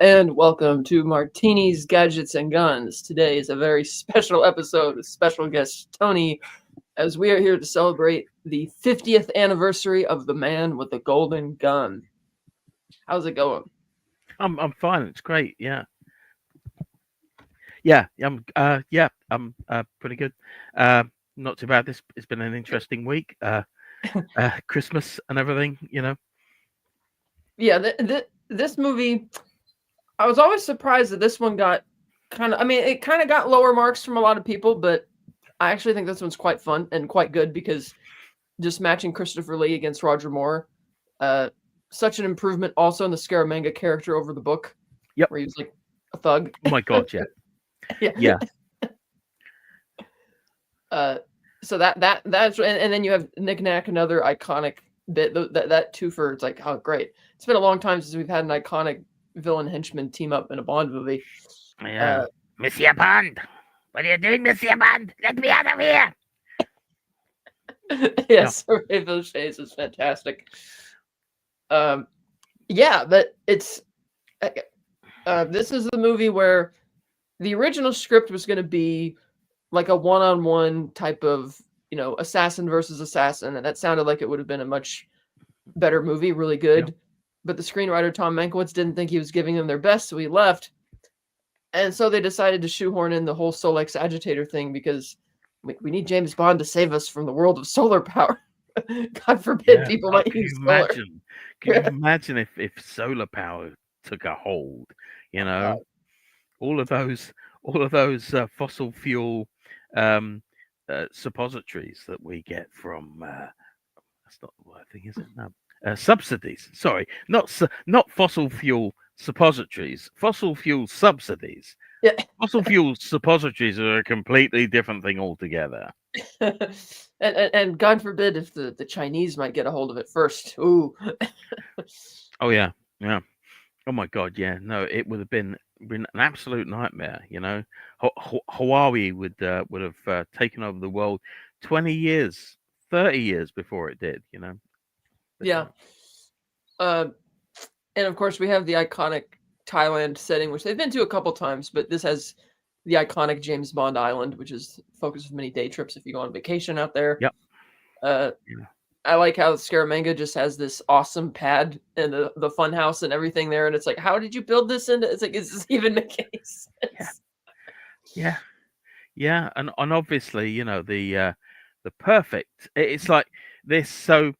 and welcome to Martinis, Gadgets, and Guns. Today is a very special episode with special guest Tony, as we are here to celebrate the 50th anniversary of the man with the golden gun. How's it going? I'm fine. It's great. I'm pretty good. Not too bad. This It's been an interesting week. Christmas and everything. Yeah, this movie, I was always surprised that this one got it kind of got lower marks from a lot of people, but I actually think this one's quite fun and quite good because just matching Christopher Lee against Roger Moore, such an improvement also in the Scaramanga character over the book. Yep. Where he was like a thug. Oh my god, yeah. Yeah. So that's and then you have Nick Nack, another iconic bit. That twofer, it's like, oh great. It's been a long time since we've had an iconic villain henchman team up in a Bond movie. Yeah. Monsieur Bond, what are you doing, Monsieur Bond? Let me out of here. Yes, Ray Villechaize is fantastic. But it's this is the movie where the original script was going to be like a one-on-one type of, assassin versus assassin, and that sounded like it would have been a much better movie, really good. Yep. But the screenwriter Tom Mankiewicz didn't think he was giving them their best, so he left. And so they decided to shoehorn in the whole Solex agitator thing because we need James Bond to save us from the world of solar power. God forbid people might use solar. Can you imagine if solar power took a hold? All of those fossil fuel suppositories that we get from that's not the word thing, is it? No. Subsidies. Sorry, not fossil fuel suppositories. Fossil fuel subsidies. Yeah. Fossil fuel suppositories are a completely different thing altogether. and God forbid if the Chinese might get a hold of it first. Ooh. Oh yeah. Oh my God, yeah. No, it would have been an absolute nightmare. Hawaii would have taken over the world 20 years, 30 years before it did. Yeah. And of course we have the iconic Thailand setting, which they've been to a couple times, but this has the iconic James Bond Island, which is the focus of many day trips if you go on vacation out there. Yep. I like how Scaramanga just has this awesome pad and the fun house and everything there, and it's like, how did you build this into? It's like, is this even making sense? Yeah, and obviously, the perfect. It's like this. So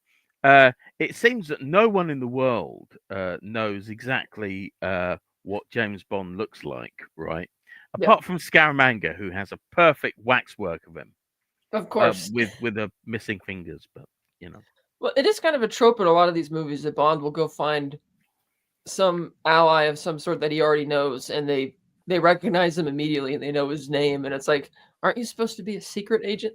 it seems that no one in the world knows exactly what James Bond looks like, right? Apart from Scaramanga, who has a perfect waxwork of him, of course, with the missing fingers, but. Well, it is kind of a trope in a lot of these movies that Bond will go find some ally of some sort that he already knows, and they recognize him immediately, and they know his name, and it's like, aren't you supposed to be a secret agent?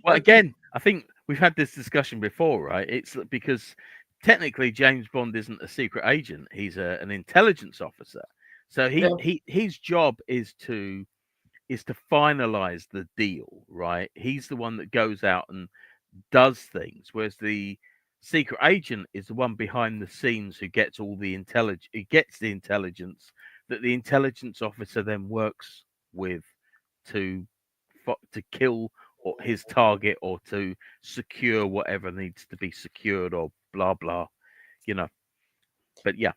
Well, again, I think we've had this discussion before, right? It's because technically James Bond isn't a secret agent; he's an intelligence officer. So his job is to finalize the deal, right? He's the one that goes out and does things, whereas the secret agent is the one behind the scenes who gets all the intelligence. He gets the intelligence that the intelligence officer then works with to kill his target or to secure whatever needs to be secured or blah blah, But yeah.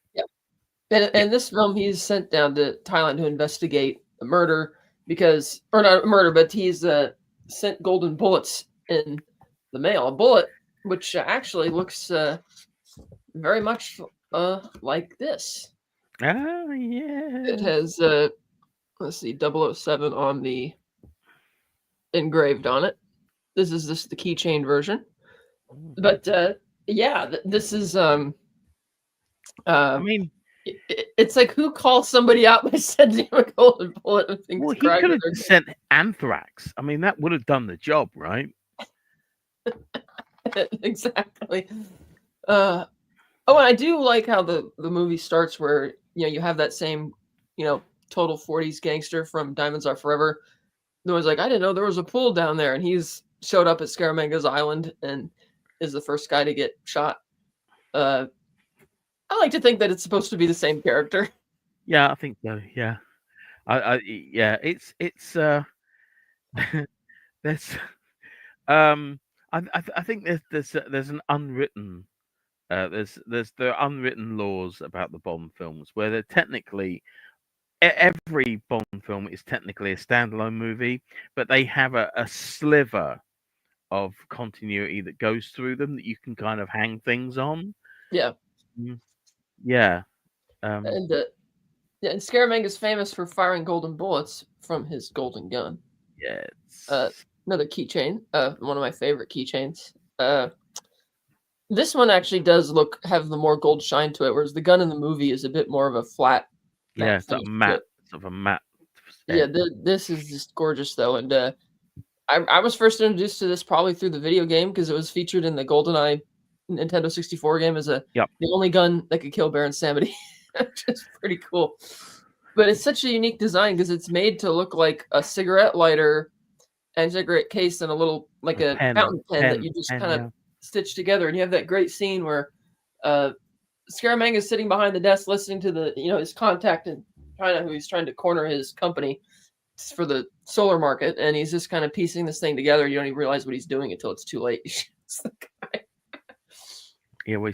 And this film, he's sent down to Thailand to investigate a murder or not a murder, but he's sent golden bullets in the mail, a bullet which actually looks very much like this. Oh yeah. It has let's see, 007 on the engraved on it. This is the keychain version, but this is I mean, it's like, who calls somebody out by sending him a golden bullet and things? Well, he could have sent anthrax. I mean, that would have done the job, right? Exactly. And I do like how the movie starts where you have that same total 40s gangster from Diamonds Are Forever. The one's like, I didn't know there was a pool down there, and he's showed up at Scaramanga's Island and is the first guy to get shot. I like to think that it's supposed to be the same character. Yeah, I think so. Yeah, yeah, it's there's I think there's an unwritten there are unwritten laws about the Bond films where they're technically every Bond film is technically a standalone movie, but they have a sliver of continuity that goes through them that you can kind of hang things on. Yeah, Mm, yeah, um, and yeah, and Scaramanga is famous for firing golden bullets from his golden gun. yeah, Uh, it's, Another keychain, one of my favorite keychains. This one actually does have the more gold shine to it, whereas the gun in the movie is a bit more of a yeah, matte it's like finish a to matte, it. sort of a matte Yeah, edge. this is just gorgeous though, and I was first introduced to this probably through the video game because it was featured in the GoldenEye Nintendo 64 game as Yep. the only gun that could kill Baron Samedi, which is pretty cool. But it's such a unique design because it's made to look like a cigarette lighter and cigarette case and a little like A a fountain pen that you just pen, kind of yeah. stitch together. And you have that great scene where uh, Scaramanga is sitting behind the desk listening to his contact in China who he's trying to corner his company for the solar market, and he's just kind of piecing this thing together. You don't even realize what he's doing until it's too late. Yeah, well,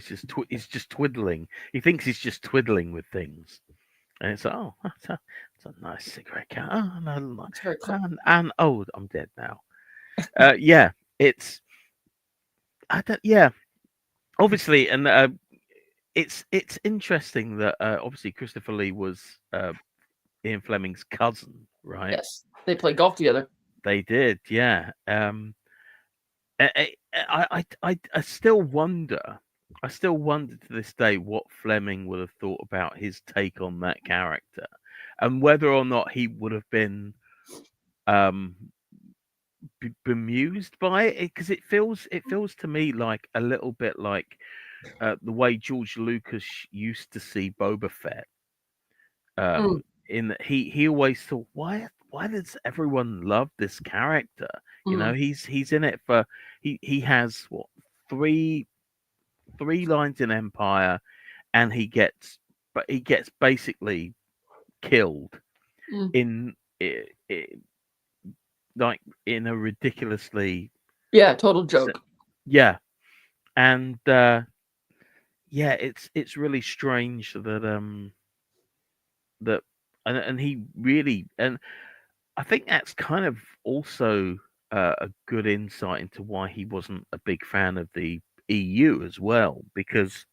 he's just twiddling. He thinks he's just twiddling with things, and it's like, oh, that's a nice cigarette can. Oh, no, It's very clever. and oh, I'm dead now. Yeah, it's I don't. Yeah, obviously, and it's interesting that obviously Christopher Lee was Ian Fleming's cousin, right? Yes, they play golf together. They did, yeah. I still wonder. I still wonder to this day what Fleming would have thought about his take on that character, and whether or not he would have been um, bemused by it, because it feels to me like a little bit like the way George Lucas used to see Boba Fett. Mm, In that he always thought, why does everyone love this character? You know, mm, he's in it for he has what three three lines in Empire, and he gets basically killed mm. in like in a ridiculously Yeah, total joke. yeah, and yeah, it's really strange that and he really and I think that's kind of also a good insight into why he wasn't a big fan of the EU as well, because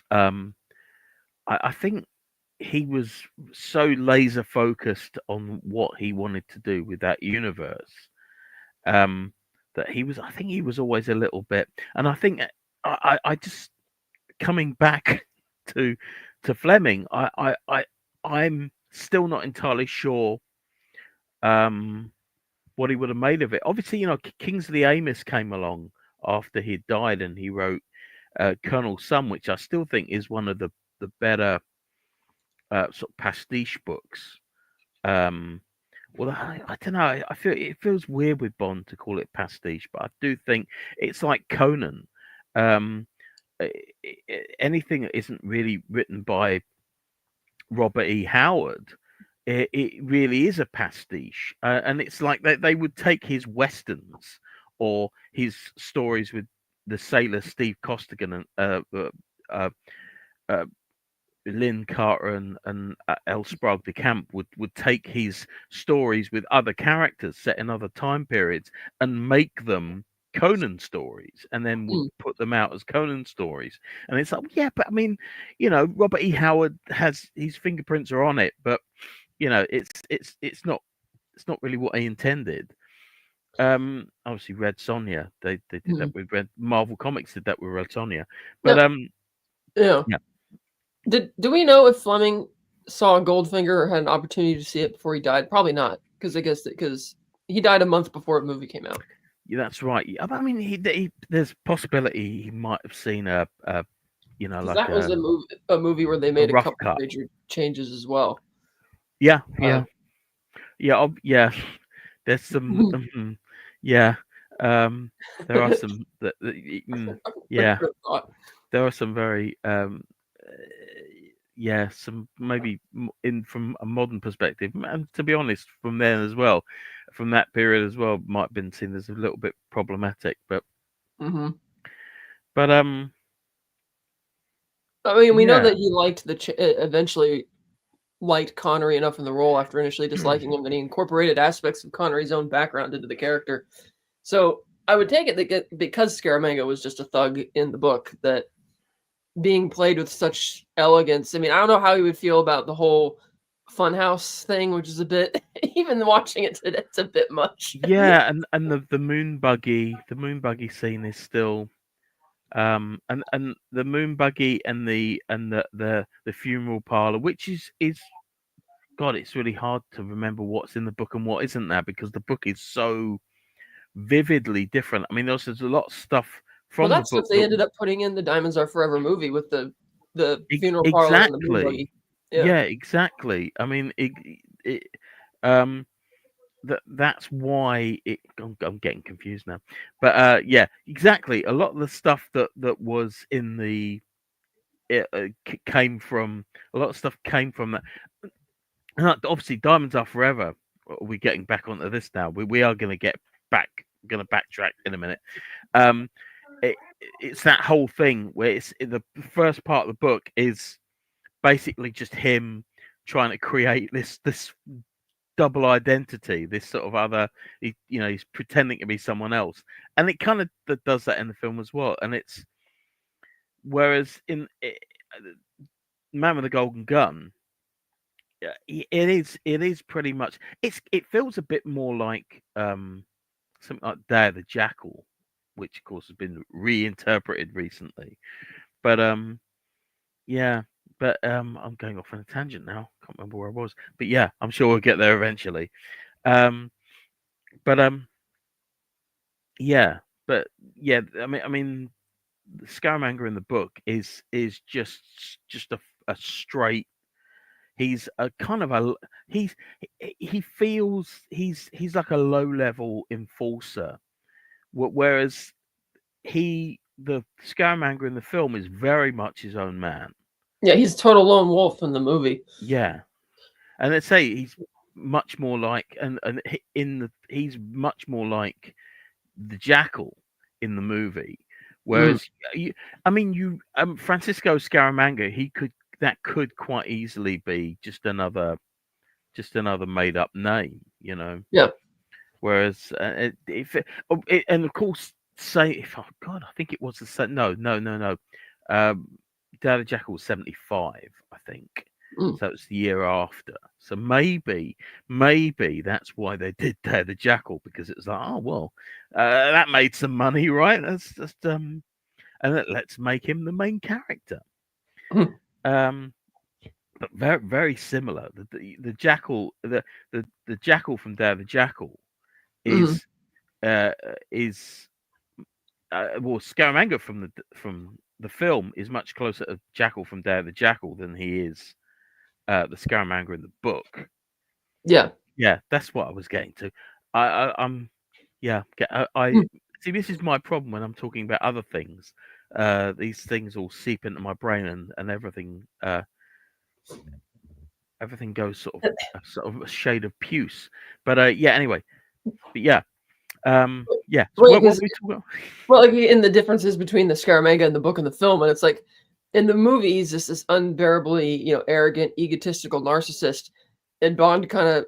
um, I think he was so laser focused on what he wanted to do with that universe um, that I think he was always a little bit, and I think I just coming back to Fleming, I'm still not entirely sure um, what he would have made of it. Obviously, you know, Kingsley Amis came along after he died, and he wrote Colonel Sun, which I still think is one of the better sort of pastiche books. Um, well, I don't know. I feel it feels weird with Bond to call it pastiche, but I do think it's like Conan. Um, Anything that isn't really written by Robert E. Howard, it really is a pastiche, and it's like they would take his westerns or his stories with the sailor Steve Costigan and uh, uh, Lynn Carter and L. Sprague de Camp would take his stories with other characters set in other time periods and make them Conan stories, and then would Mm. put them out as Conan stories. And it's like, yeah, but I mean, you know, Robert E. Howard has his fingerprints are on it, but you know, it's not really what he intended. Obviously, Red Sonja, they did that Mm. with Red Marvel Comics did that with Red Sonja, but Now, yeah. yeah. Do we know if Fleming saw Goldfinger or had an opportunity to see it before he died? Probably not, because I guess because he died a month before the movie came out. Yeah, that's right. Yeah, I mean, there's possibility he might have seen you know, Because like that was a movie where they a made a rough couple cut. major changes as well. Yeah, Uh, yeah, yeah, yeah. There's some, yeah. Um, there are some yeah. There are some very yeah, some maybe in from a modern perspective, and to be honest, from then as well, from that period as well, might have been seen as a little bit problematic. Hmm. But I mean, we know yeah, that he liked eventually liked Connery enough in the role after initially disliking him that he incorporated aspects of Connery's own background into the character. So I would take it that because Scaramanga was just a thug in the book, that being played with such elegance. I mean, I don't know how he would feel about the whole funhouse thing, which is a bit, even watching it today, it's a bit much. yeah, and the moon buggy scene is still and the moon buggy and the funeral parlor, which is God, it's really hard to remember what's in the book and what isn't there because the book is so vividly different. I mean, there's a lot of stuff Well, from the that's book what they that ended up putting in the Diamonds Are Forever movie with the funeral parlor and the moon exactly, buggy. Yeah. yeah, exactly. I mean, it um that's why I'm getting confused now, but yeah, exactly. A lot of the stuff that was in the it came from a lot of stuff came from that. Obviously, Diamonds Are Forever. We're getting back onto this now. We are going to get back. Going to backtrack in a minute. Um, it, it's that whole thing where it's the first part of the book is basically just him trying to create this double identity, this sort of other. He's pretending to be someone else, and it kind of does that in the film as well. And it's whereas in Man with the Golden Gun, yeah, it is pretty much it feels a bit more like something like Day of the Jackal, which of course has been reinterpreted recently. But yeah, but I'm going off on a tangent now. Can't remember where I was. But yeah, I'm sure we'll get there eventually. Um but yeah, but yeah, I mean Scaramanga in the book is just a straight. He's a kind of a he's he feels he's like a low level enforcer, whereas the Scaramanga in the film is very much his own man. Yeah, he's total lone wolf in the movie. Yeah, and let's say he's much more like he's much more like the Jackal in the movie, Mm. whereas I mean Francisco Scaramanga that could quite easily be just another made up name. Yeah. Whereas and of course, say if oh God, I think it was the same. No, no, no, no. Day of the Jackal was 75, I think. Mm. So it's the year after. So maybe that's why they did Day of the Jackal because it was like, oh well, that made some money, right? That's just and let's make him the main character. Mm. Um, but very very similar. The jackal the jackal from Day of the Jackal Mm. is uh, is well, Scaramanga from the film is much closer to Jackal from Day of the Jackal than he is the Scaramanga in the book. Yeah. Yeah, that's what I was getting to. I'm yeah. I Mm. see. This is my problem when I'm talking about other things. These things all seep into my brain and everything. Everything goes sort of a shade of puce. But yeah. Anyway. But yeah. Yeah. So Wait, what because were we talking about? well, like in the differences between the Scaramanga and the book and the film, and it's like in the movie he's just this unbearably, arrogant, egotistical narcissist, and Bond kind of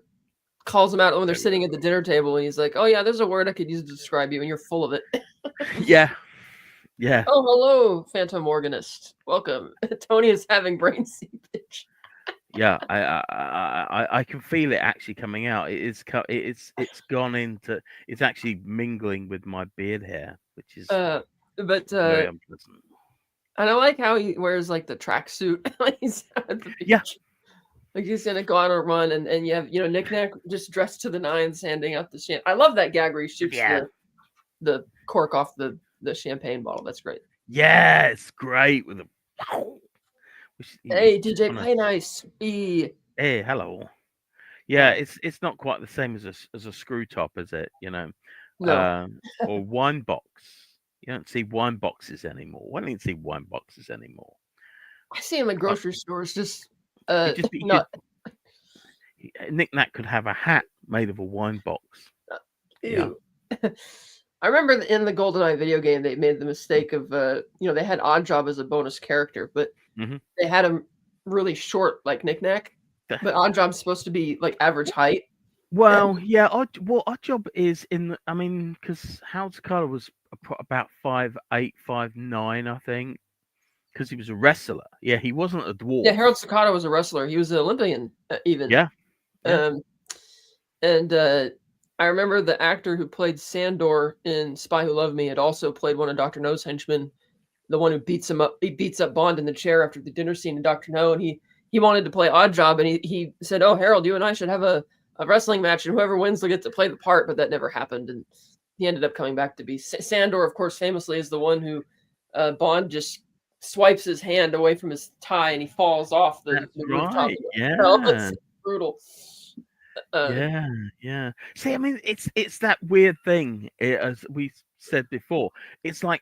calls him out when they're sitting at the dinner table, and he's like, "Oh yeah, there's a word I could use to describe you, and you're full of it." Yeah. Yeah. Oh, hello, Phantom Organist. Welcome. Tony is having brain seepage. Yeah, I can feel it actually coming out. It's gone into it's actually mingling with my beard hair, which is But very unpleasant. and I like how he wears like the tracksuit when he's at the Yeah, beach. Like he's gonna go on a run, and you have Nick Nack just dressed to the nines, handing out the champagne. I love that gag where he shoots yeah, the cork off the champagne bottle. That's great. yeah. It's great with the. Which you Hey just DJ, wanna. play nice. B. Hey, hello. Yeah, Uh, it's not quite the same as a screw top, is it? no. Or wine box. You don't see wine boxes anymore. Why don't you see wine boxes anymore? I see him at grocery stores. Just He not. Nick Nack could have a hat made of a wine box. Yeah. Ew. I remember in the GoldenEye video game, they made the mistake of, they had Oddjob as a bonus character, but hmm they had him really short, like Knick Knack. But Oddjob's supposed to be like average height. Well, yeah. Odd Job is in. I mean, because Howard Takada was about 5'8", 5'9", I think, because he was a wrestler. Yeah, he wasn't a dwarf. Yeah, Harold Sakata was a wrestler. He was an Olympian, even. Yeah. Yeah. And I remember the actor who played Sandor in Spy Who Loved Me had also played one of Dr. No's henchmen, the one who beats him up. He beats up Bond in the chair after the dinner scene in Dr. No, and he wanted to play Oddjob, and he said, "Oh, Harold, you and I should have a wrestling match, and whoever wins will get to play the part." But that never happened, and he ended up coming back to be Sandor. Of course, famously is the one who Bond just swipes his hand away from his tie, and he falls off the rooftop. Right. Yeah. It's brutal. Yeah. See, I mean, it's that weird thing, as we said before. It's like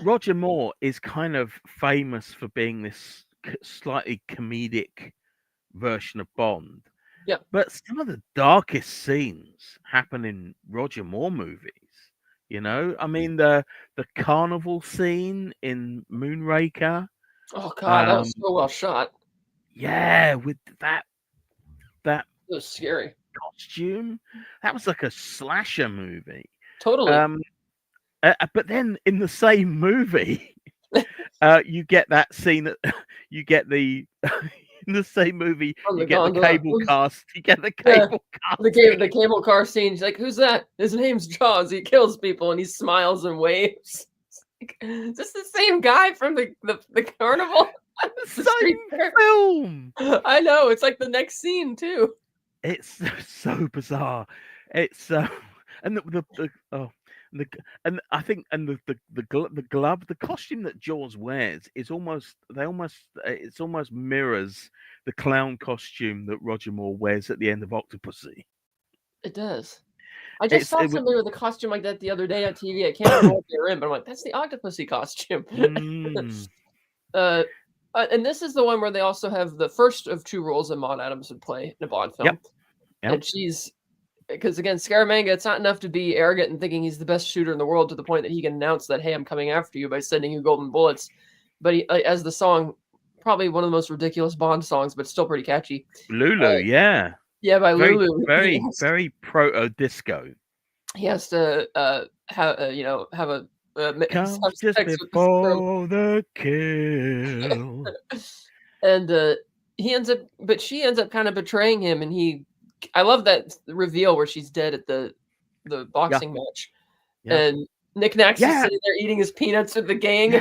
Roger Moore is kind of famous for being this slightly comedic version of Bond. Yeah. But some of the darkest scenes happen in Roger Moore movies. You know, I mean the carnival scene in Moonraker. Oh God, that was so well shot. Yeah, with that it was scary costume. That was like a slasher movie. Totally. But then in the same movie, you get that scene that you get the in the same movie you get the cable cast. You get the cable cast. The cable car scene. She's like, "Who's that? His name's Jaws. He kills people and he smiles and waves." Is this the same guy from the carnival? Same film. I know. It's like the next scene too. It's so bizarre. It's and I think the glove, the costume that Jaws wears is almost mirrors the clown costume that Roger Moore wears at the end of Octopussy. It does. I just saw somebody with a costume like that the other day on TV. I can't remember what they were in, but I'm like, that's the Octopussy costume. And this is the one where they also have the first of two roles that Maude Adams would play in a Bond film. Yep. And she's, because again, Scaramanga, it's not enough to be arrogant and thinking he's the best shooter in the world to the point that he can announce that, "Hey, I'm coming after you" by sending you golden bullets. But he, as the song, probably one of the most ridiculous Bond songs, but still pretty catchy. Lulu, yeah. Yeah, by very, Lulu. Very proto disco. He has to have a just before the kill. And she ends up kind of betraying him, and I love that reveal where she's dead at the boxing match. And Nick Nack's just sitting there eating his peanuts with the gang,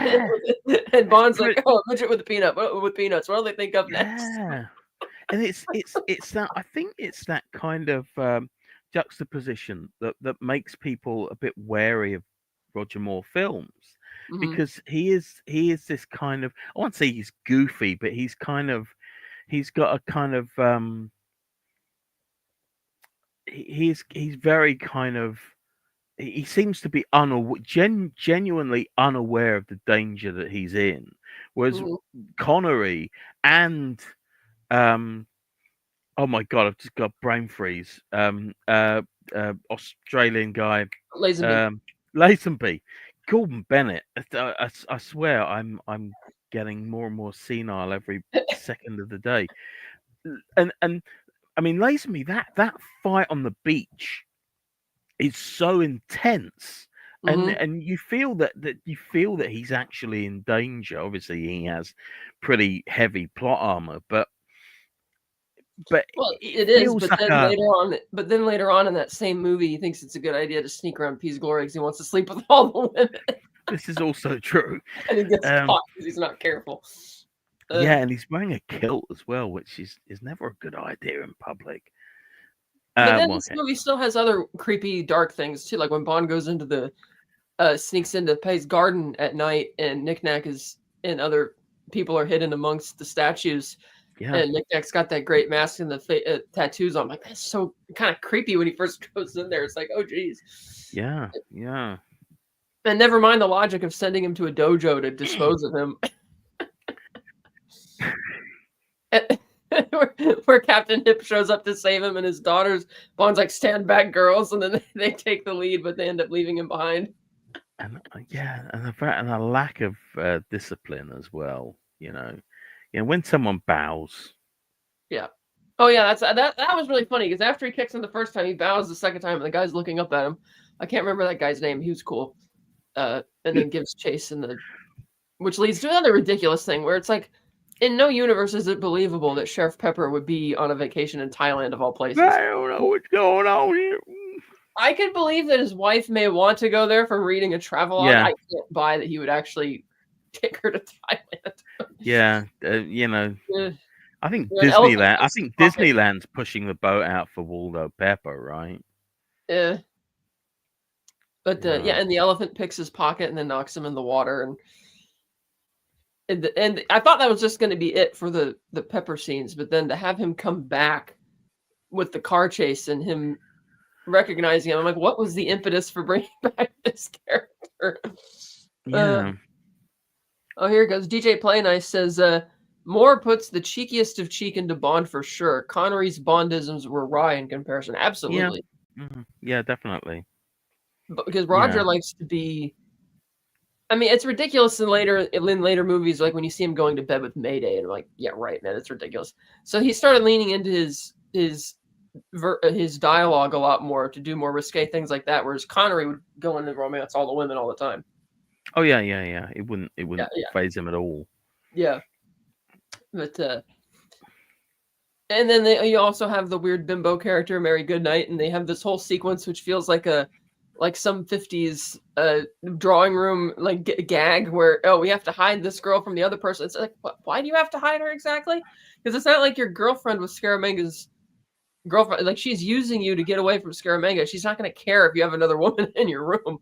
and Bond's like, "Oh, midget with peanuts. What do they think of next?" And it's that, I think it's that kind of juxtaposition that makes people a bit wary of Roger Moore films, because he is this kind of, I won't say he's goofy, but he's got a kind of he's very kind of, he seems to be genuinely unaware of the danger that he's in, whereas Connery and oh my God, I've just got brain freeze. Australian guy, Lazenby, Gordon Bennett. I swear, I'm getting more and more senile every second of the day. And I mean, Lazenby, that fight on the beach is so intense, and you feel that he's actually in danger. Obviously, he has pretty heavy plot armor, but well, it is. But then later on in that same movie, he thinks it's a good idea to sneak around Peace Glory because he wants to sleep with all the women. This is also true. And he gets caught because he's not careful. Yeah, and he's wearing a kilt as well, which is never a good idea in public. But then this movie still has other creepy, dark things too. Like when Bond goes into sneaks into Pay's garden at night, and Nick Nack and other people are hidden amongst the statues. Yeah. And Nick Nack's got that great mask and the tattoos on. I'm like, that's so kind of creepy when he first goes in there. It's like, oh, geez. Yeah. And never mind the logic of sending him to a dojo to dispose of him. where Captain Hip shows up to save him, and his daughters, Bond's like, stand back, girls, and then they take the lead, but they end up leaving him behind. And a lack of discipline as well. When someone bows. Yeah. Oh yeah, that was really funny because after he kicks him the first time, he bows the second time, and the guy's looking up at him. I can't remember that guy's name. He was cool. And then gives chase which leads to another ridiculous thing where it's like, in no universe is it believable that Sheriff Pepper would be on a vacation in Thailand of all places. I don't know what's going on here. I could believe that his wife may want to go there for reading a travelogue. Yeah. I can't buy that he would actually take her to Thailand. Yeah, I think An elephant Disneyland. I takes think his pocket. Disneyland's pushing the boat out for Waldo Pepper, right? Yeah. But Yeah. and the elephant picks his pocket and then knocks him in the water, and I thought that was just going to be it for the Pepper scenes, but then to have him come back with the car chase and him recognizing him, I'm like, what was the impetus for bringing back this character? Yeah. Oh, here it goes. DJ Play Nice says, Moore puts the cheekiest of cheek into Bond for sure. Connery's Bondisms were wry in comparison. Absolutely. Yeah, yeah, definitely. But because Roger likes to be, I mean, it's ridiculous in later movies, like when you see him going to bed with Mayday, and I'm like, yeah, right, man, it's ridiculous. So he started leaning into his dialogue a lot more to do more risque things like that, whereas Connery would go into romance all the women all the time. Oh yeah. It wouldn't phase him at all. Yeah, but and then you also have the weird bimbo character Mary Goodnight, and they have this whole sequence which feels like some 50s drawing room like gag where, oh, we have to hide this girl from the other person. It's like, why do you have to hide her exactly? Because it's not like your girlfriend was Scaramanga's girlfriend. Like, she's using you to get away from Scaramanga. She's not going to care if you have another woman in your room.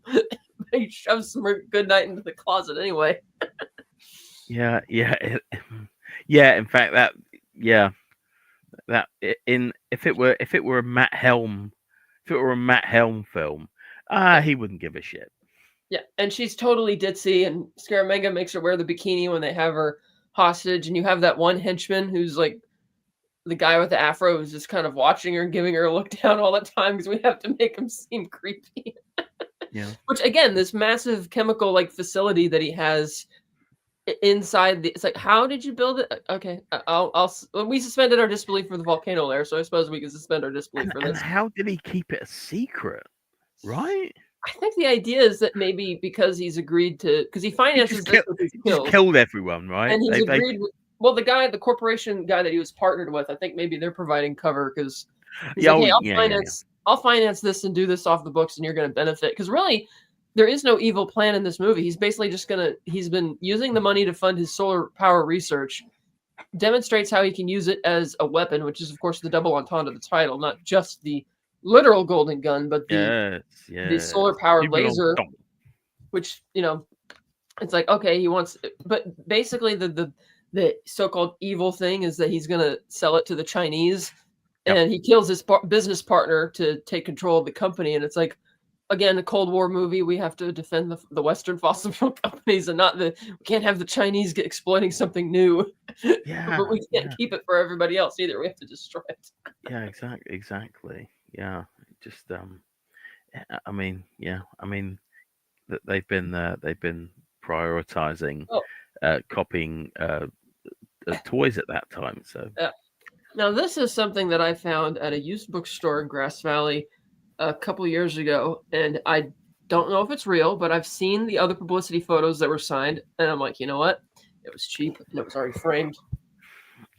He shoves Goodnight into the closet anyway. Yeah. In fact, if it were a Matt Helm film, he wouldn't give a shit. Yeah, and she's totally ditzy, and Scaramanga makes her wear the bikini when they have her hostage, and you have that one henchman who's like the guy with the afro who's just kind of watching her and giving her a look down all the time because we have to make him seem creepy. Yeah. Which, again, this massive chemical like facility that he has inside it's like, how did you build it? Okay, we suspended our disbelief for the volcano lair, so I suppose we can suspend our disbelief for this. And how did he keep it a secret? Right? I think the idea is that maybe because he's agreed to, because he finances this with his kills. Just killed everyone, right? And he's agreed with, well, the corporation guy that he was partnered with, I think maybe they're providing cover because he's like, hey, I'll finance this and do this off the books, and you're going to benefit. Because really, there is no evil plan in this movie. He's basically just he's been using the money to fund his solar power research, demonstrates how he can use it as a weapon, which is, of course, the double entendre of the title, not just the literal golden gun, but the solar powered laser, which, it's like, okay, he wants, but basically the so-called evil thing is that he's going to sell it to the Chinese, and he kills his business partner to take control of the company. And it's like, again, a Cold War movie, we have to defend the Western fossil fuel companies and we can't have the Chinese exploiting something new. Yeah, but we can't keep it for everybody else either. We have to destroy it. Yeah, exactly. Yeah, just they've been prioritizing copying toys at that time. So now this is something that I found at a used bookstore in Grass Valley a couple years ago, and I don't know if it's real, but I've seen the other publicity photos that were signed, and I'm like, you know what? It was cheap and it was already framed.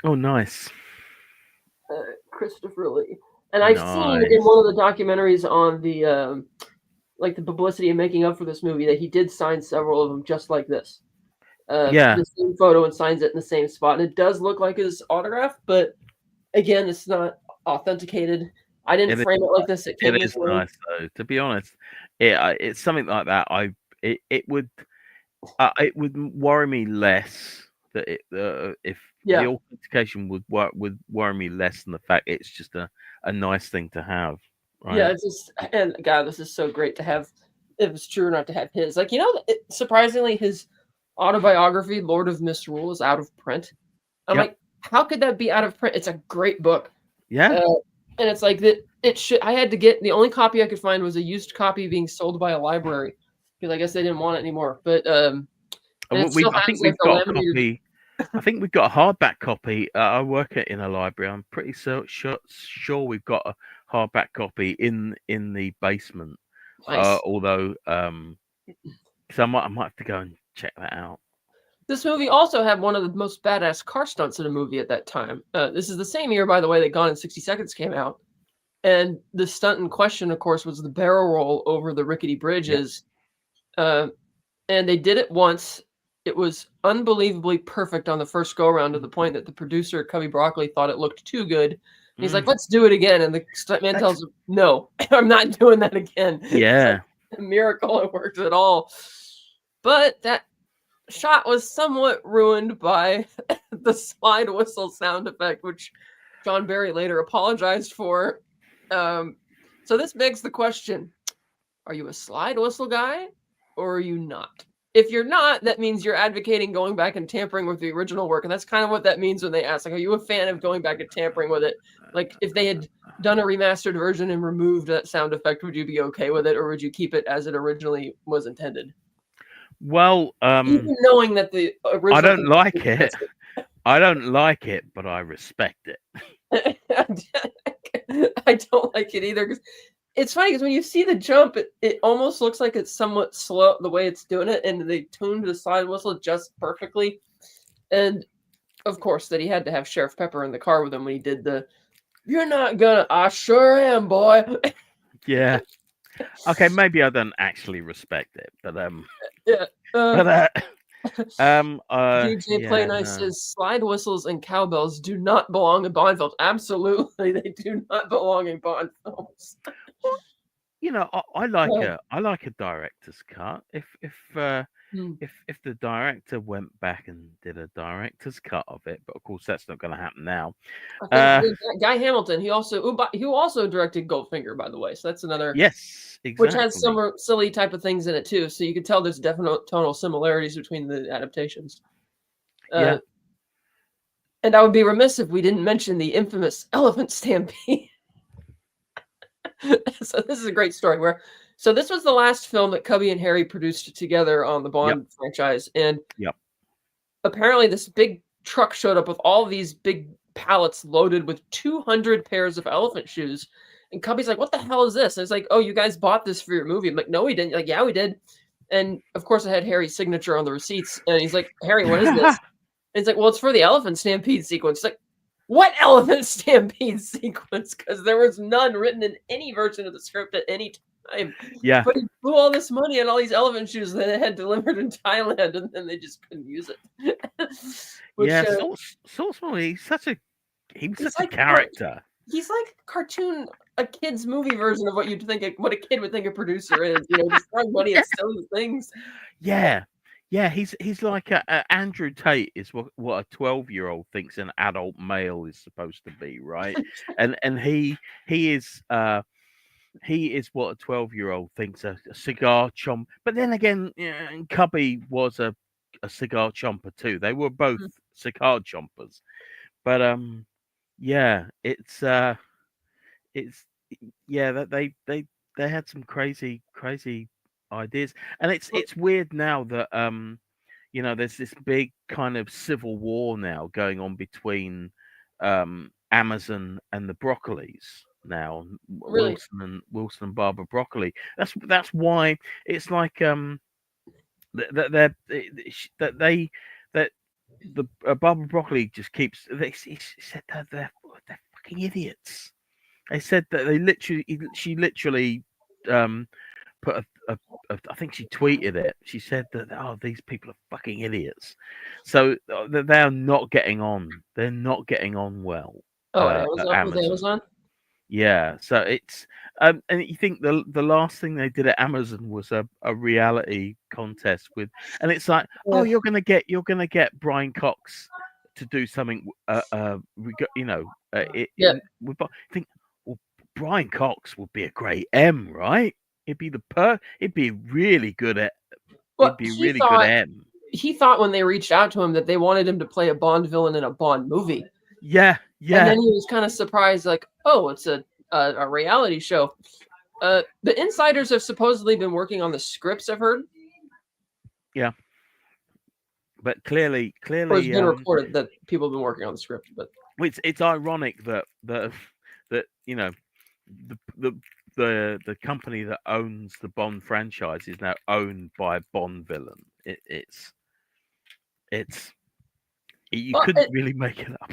Oh, nice. Christopher Lee. And I've seen in one of the documentaries on the the publicity and making up for this movie that he did sign several of them just like this. The same photo and signs it in the same spot. And it does look like his autograph, but again, it's not authenticated. I didn't frame it like this. It is nice though. To be honest, it's something like that. It would worry me less that if the authentication would worry me less than the fact it's just a nice thing to have. Right? Yeah, it's just, and God, this is so great to have. If it's true or not to have his, surprisingly, his autobiography, Lord of Misrule, is out of print. I'm Yep. like, how could that be out of print? It's a great book. Yeah. And it's like that it should I had to get the only copy I could find was a used copy being sold by a library because I guess they didn't want it anymore. But and it We still I has think like we've the got a laminated. copy. I think we've got a hardback copy. I work in a library. I'm pretty sure we've got a hardback copy in the basement. Nice. Although, so I might have to go and check that out. This movie also had one of the most badass car stunts in a movie at that time. This is the same year, by the way, that Gone in 60 Seconds came out. And the stunt in question, of course, was the barrel roll over the rickety Yep. bridges. Uh, and they did it once. It was unbelievably perfect on the first go around to the point that the producer, Cubby Broccoli, thought it looked too good. And he's like, Mm, let's do it again. And the stuntman that's tells him, no, I'm not doing that again. It's like yeah. a miracle it worked at all. But that shot was somewhat ruined by the slide whistle sound effect, which John Barry later apologized for. So this begs the question: are you a slide whistle guy, or are you not? If you're not, that means you're advocating going back and tampering with the original work, and that's kind of what that means when they ask, like, are you a fan of going back and tampering with it? Like, if they had done a remastered version and removed that sound effect, would you be okay with it, or would you keep it as it originally was intended? Well, Even knowing that the I original don't like composer it. I don't like it, but I respect it. I don't like it either. 'Cause it's funny because when you see the jump, it almost looks like it's somewhat slow the way it's doing it, and they tuned the slide whistle just perfectly. And of course, that he had to have Sheriff Pepper in the car with him when he did the "You're not gonna," I sure am, boy. Yeah. Okay, maybe I don't actually respect it, but Yeah. but DJ Play yeah, Nice no. says slide whistles and cowbells do not belong in Bond films. Absolutely, they do not belong in Bond films. Well, I like a director's cut. Hmm. If the director went back and did a director's cut of it, but of course that's not going to happen now. I think Uh, Guy Hamilton. Who also directed Goldfinger, by the way. So that's another, yes, which has exactly. some silly type of things in it too. So you can tell there's definite tonal similarities between the adaptations. Yeah. Uh, and I would be remiss if we didn't mention the infamous elephant stampede. So this is a great story. So this was the last film that Cubby and Harry produced together on the Yep. Bond franchise, and Yep. apparently this big truck showed up with all these big pallets loaded with 200 pairs of elephant shoes. And Cubby's like, what the hell is this? And it's like, oh, you guys bought this for your movie. I'm like, no, we didn't. Like, yeah, we did. And of course, it had Harry's signature on the receipts. And he's like, Harry, what is this? And he's like, well, it's for the elephant stampede sequence. It's like, what elephant stampede sequence? Because there was none written in any version of the script at any time. Yeah. But he blew all this money on all these elephant shoes that they had delivered in Thailand, and then they just couldn't use it. Which Yeah. Saltzman, he was he's such a like character. he's like cartoon, a kid's movie version of what you'd think what a kid would think a producer is. You know, just throwing money at silly things. Yeah. Yeah, he's like Andrew Tate is what a 12-year-old thinks an adult male is supposed to be, right? And he is he is what a 12-year-old thinks a cigar chomp. But then again, Cubby was a cigar chomper too. They were both Mhm. cigar chompers. But yeah, it's yeah that they had some crazy ideas, and it's weird now that there's this big kind of civil war now going on between Amazon and the Broccolis now. Really, Wilson and Barbara Broccoli. That's why it's like that that they that the Barbara Broccoli just keeps. He said that they're fucking idiots. They said that she literally um, put I think she tweeted it. She said that these people are fucking idiots. So they are not getting on. They're not getting on well oh, at Amazon with Amazon. Amazon. Yeah. So it's and you think the last thing they did at Amazon was a reality contest with, and it's like, oh, Yeah, you're gonna get Brian Cox to do something. yeah. Think, well, Brian Cox would be a great right? It'd be really good at. Well, It'd be he really good thought M. he thought when they reached out to him that they wanted him to play a Bond villain in a Bond movie. Yeah, And then he was kind of surprised, like, oh, it's a reality show. The insiders have supposedly been working on the scripts, I've heard. Yeah. But clearly, or it's been reported that people have been working on the script. But it's ironic that you know the company that owns the Bond franchise is now owned by a Bond villain. You couldn't really make it up.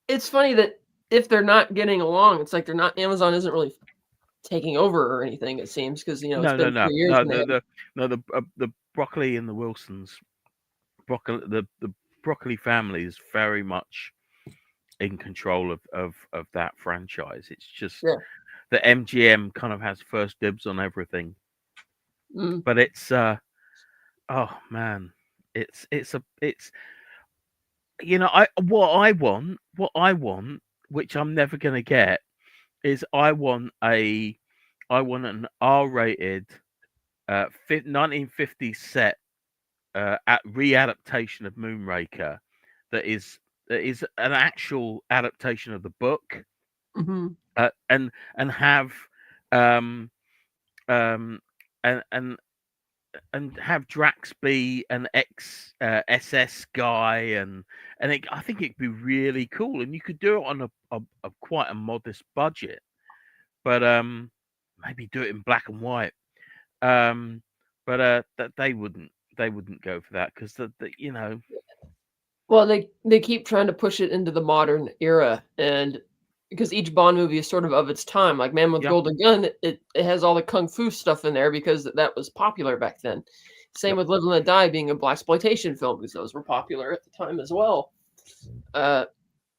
It's funny that if they're not getting along, it's like they're not. Amazon isn't really taking over or anything. It seems because it's been 3 years. The Broccoli and the Wilsons, the Broccoli family is very much in control of that franchise. It's just the MGM kind of has first dibs on everything. But it's oh man, it's what I want, which I'm never gonna get, is I want an R-rated 1950s set readaptation of Moonraker that is an actual adaptation of the book, and have and have Drax be an ex SS guy, and I think it'd be really cool, and you could do it on a quite a modest budget, but maybe do it in black and white, but that they wouldn't go for that because Well, they keep trying to push it into the modern era, and because each Bond movie is sort of its time. Like Man with Golden Gun, it has all the kung fu stuff in there because that was popular back then. Same with Live and Let Die being a blaxploitation film because those were popular at the time as well.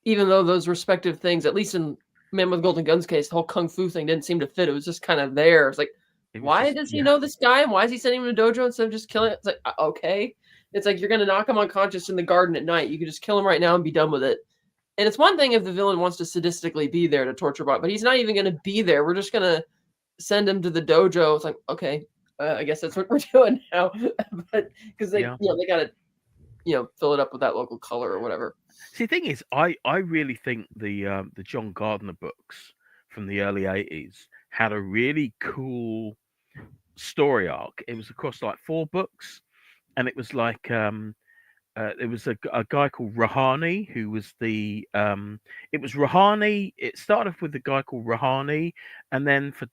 Even though those respective things, at least in Man with Golden Gun's case, the whole kung fu thing didn't seem to fit. It was just kind of there. It's like, why does he know this guy? And why is he sending him to dojo instead of just killing it? It's like, okay. It's like you're going to knock him unconscious in the garden at night. You can just kill him right now and be done with it. And it's one thing if the villain wants to sadistically be there to torture Bond, but he's not even going to be there. We're just going to send him to the dojo. It's like, okay, I guess that's what we're doing now. But because they got to fill it up with that local color or whatever. See, the thing is, I really think the John Gardner books from the early 80s had a really cool story arc. It was across like 4 books, and it was like there was a guy called Rahani who was it was Rahani. It started off with a guy called Rahani, and then for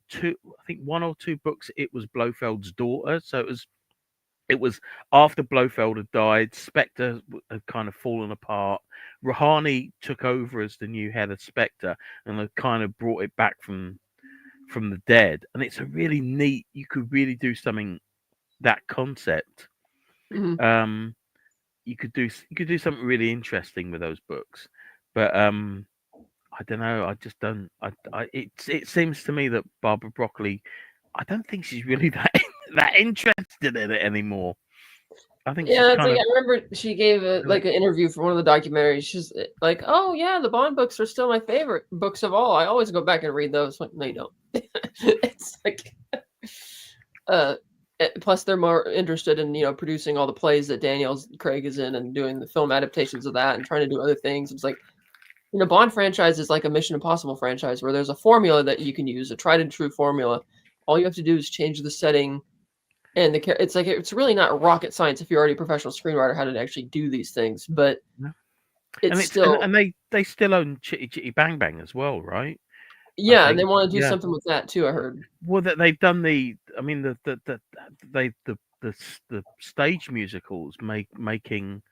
1 or 2 books it was Blofeld's daughter. So it was after Blofeld had died, Spectre had kind of fallen apart. Rahani took over as the new head of Spectre and had kind of brought it back from the dead. And it's a really neat. You could really do something that concept. Mm-hmm. You could do something really interesting with those books, but I don't know. I just don't. It seems to me that Barbara Broccoli, I don't think she's really that interested in it anymore. I think I remember she gave an interview for one of the documentaries. She's like, "Oh yeah, the Bond books are still my favorite books of all. I always go back and read those." Like, no, you don't. It's like, plus they're more interested in producing all the plays that Daniel Craig is in and doing the film adaptations of that and trying to do other things. It's like, Bond franchise is like a Mission Impossible franchise where there's a formula that you can use, a tried and true formula. All you have to do is change the setting. And it's really not rocket science if you're already a professional screenwriter how to actually do these things, but it's still and they still own Chitty Chitty Bang Bang as well, right? Yeah, and they want to do something with that too. I heard. Well, that they've done the stage musicals making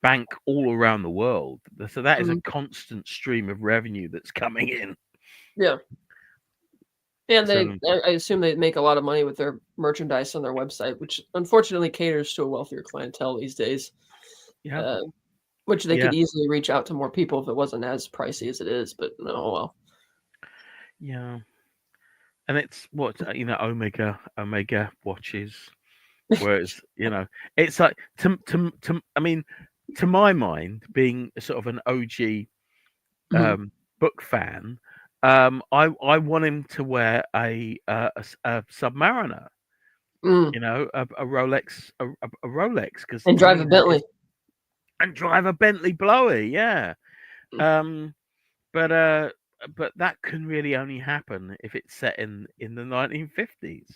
bank all around the world. So that is a constant stream of revenue that's coming in. Yeah. And I assume they make a lot of money with their merchandise on their website, which unfortunately caters to a wealthier clientele these days. Yeah. Which they could easily reach out to more people if it wasn't as pricey as it is, but no, well. Yeah. And it's what, Omega watches. Whereas, it's like to my mind, being sort of an OG book fan, I want him to wear a Submariner, You know, a Rolex, a Rolex, because And to drive me a that is, Bentley. and drive a Bentley Blowy, yeah. Um, but that can really only happen if it's set in the 1950s.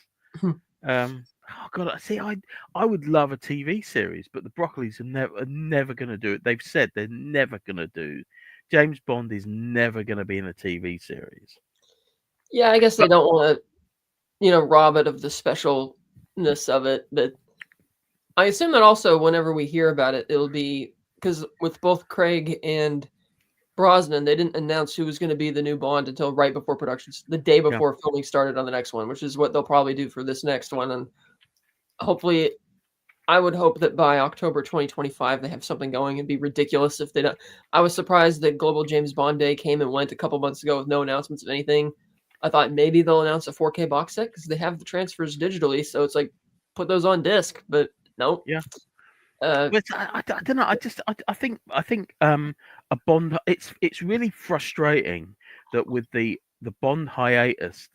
Oh God, see, I would love a TV series, but the Broccolis are never going to do it. They've said they're never going to do. James Bond is never going to be in a TV series. Yeah, I guess they But don't want to, rob it of the specialness of it. But I assume that also whenever we hear about it, it'll be because with both Craig and Brosnan, they didn't announce who was going to be the new Bond until right before production, the day yeah, before filming started on the next one, which is what they'll probably do for this next one. And hopefully, I would hope that by October 2025 they have something going. It'd be ridiculous if they don't. I was surprised that Global James Bond Day came and went a couple months ago with no announcements of anything. I thought maybe they'll announce a 4K box set because they have the transfers digitally, so it's like put those on disc. But no, yeah. uh, But I don't know. I think a Bond. It's really frustrating that with the Bond hiatus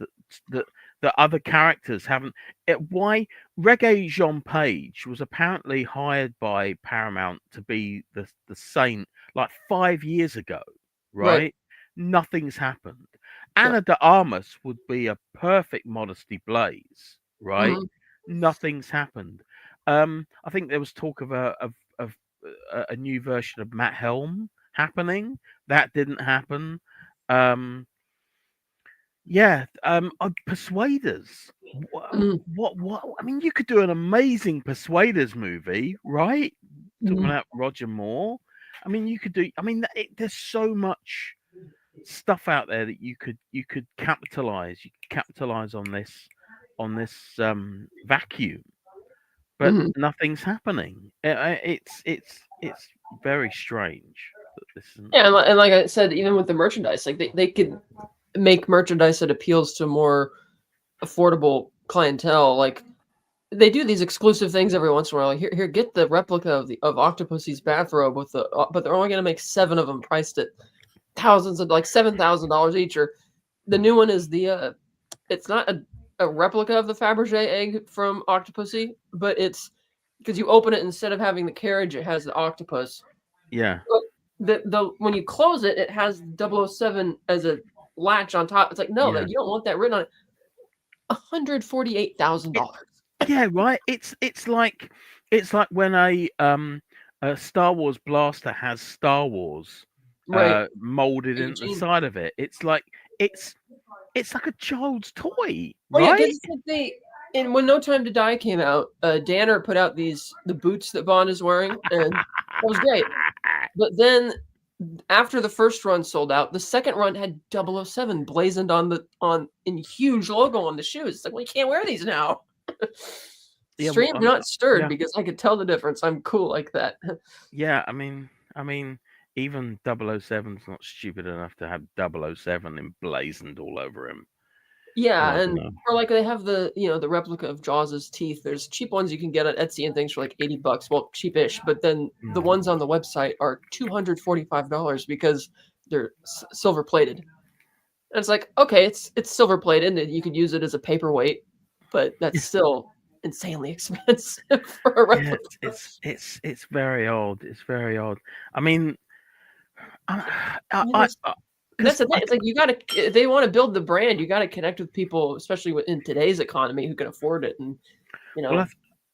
that that other characters haven't. Why Reggae Jean Page was apparently hired by Paramount to be the Saint like 5 years ago, right. right? Nothing's happened. Yeah. Anna de Armas would be a perfect Modesty Blaze, right? Mhm. Nothing's happened. I think there was talk of a new version of Matt Helm happening. That didn't happen. Um, yeah. Persuaders. Mhm. What? I mean, you could do an amazing Persuaders movie, right? Talking Mhm. about Roger Moore. I mean, you could do. I mean, there's so much stuff out there that you could capitalize. You could capitalize on this vacuum, but Mhm. nothing's happening. It's very strange that this isn't. Yeah, and like I said, even with the merchandise, like they could make merchandise that appeals to more affordable clientele. Like they do these exclusive things every once in a while. Like, here, get the replica of Octopussy's bathrobe with the, but they're only going to make 7 of them, priced at thousands of like $7,000 each. Or the new one is it's not a replica of the Fabergé egg from Octopussy, but it's because you open it instead of having the carriage, it has the octopus. Yeah, But the when you close it, it has 007 as a latch on top. It's like no, yeah, that you don't want that written on it. it, $148,000. yeah. Right. It's like when a Star Wars blaster has Star Wars Right. molded Hey, in the Eugene. side of it. It's it's like a child's toy, Oh yeah, right? because and when No Time to Die came out, Danner put out the boots that Bond is wearing, and that was great. But then after the first run sold out, the second run had 007 blazoned on in huge logo on the shoes. It's like, well, you can't wear these now. Yeah. Stream not stirred Yeah. because I could tell the difference. I'm cool like that. Yeah, I mean, even 007's not stupid enough to have 007 emblazoned all over him. Oh, Yeah, I don't and know. or like they have the replica of Jaws's teeth. There's cheap ones you can get on Etsy and things for like $80. Well, cheapish, but then the Mm. ones on the website are $245 because they're silver plated. And it's like, okay, it's silver plated and you could use it as a paperweight, but that's still insanely expensive for a Yeah, replica. it's very odd. It's very odd. I mean, I mean, that's because the thing. It's like you got to if they want to build the brand. You got to connect with people, especially in today's economy, who can afford it. And you well, know,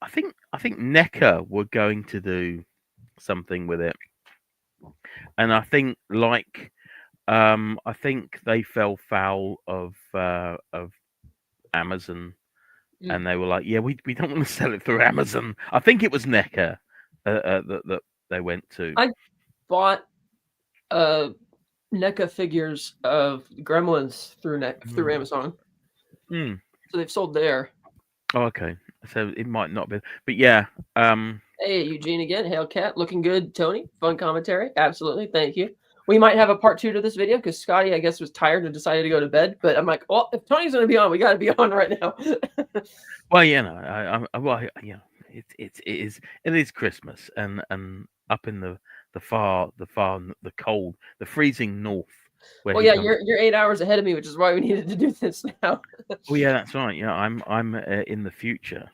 I think NECA were going to do something with it, and I think they fell foul of Amazon, mm, and they were like, yeah, we don't want to sell it through Amazon. I think it was NECA that they went to. I bought NECA figures of Gremlins through Mm. Amazon, Mm. so they've sold there. Oh, okay. So it might not be, but yeah. Hey, Eugene again. Hail Cat, looking good. Tony, fun commentary. Absolutely, thank you. We might have a part 2 to this video because Scotty, I guess, was tired and decided to go to bed. But I'm like, well, if Tony's going to be on, we got to be on right now. Well, well, it is Christmas, and up in the cold, the freezing north, where Well, he yeah, comes. you're 8 hours ahead of me, which is why we needed to do this now. Oh yeah, that's right. Yeah, I'm in the future.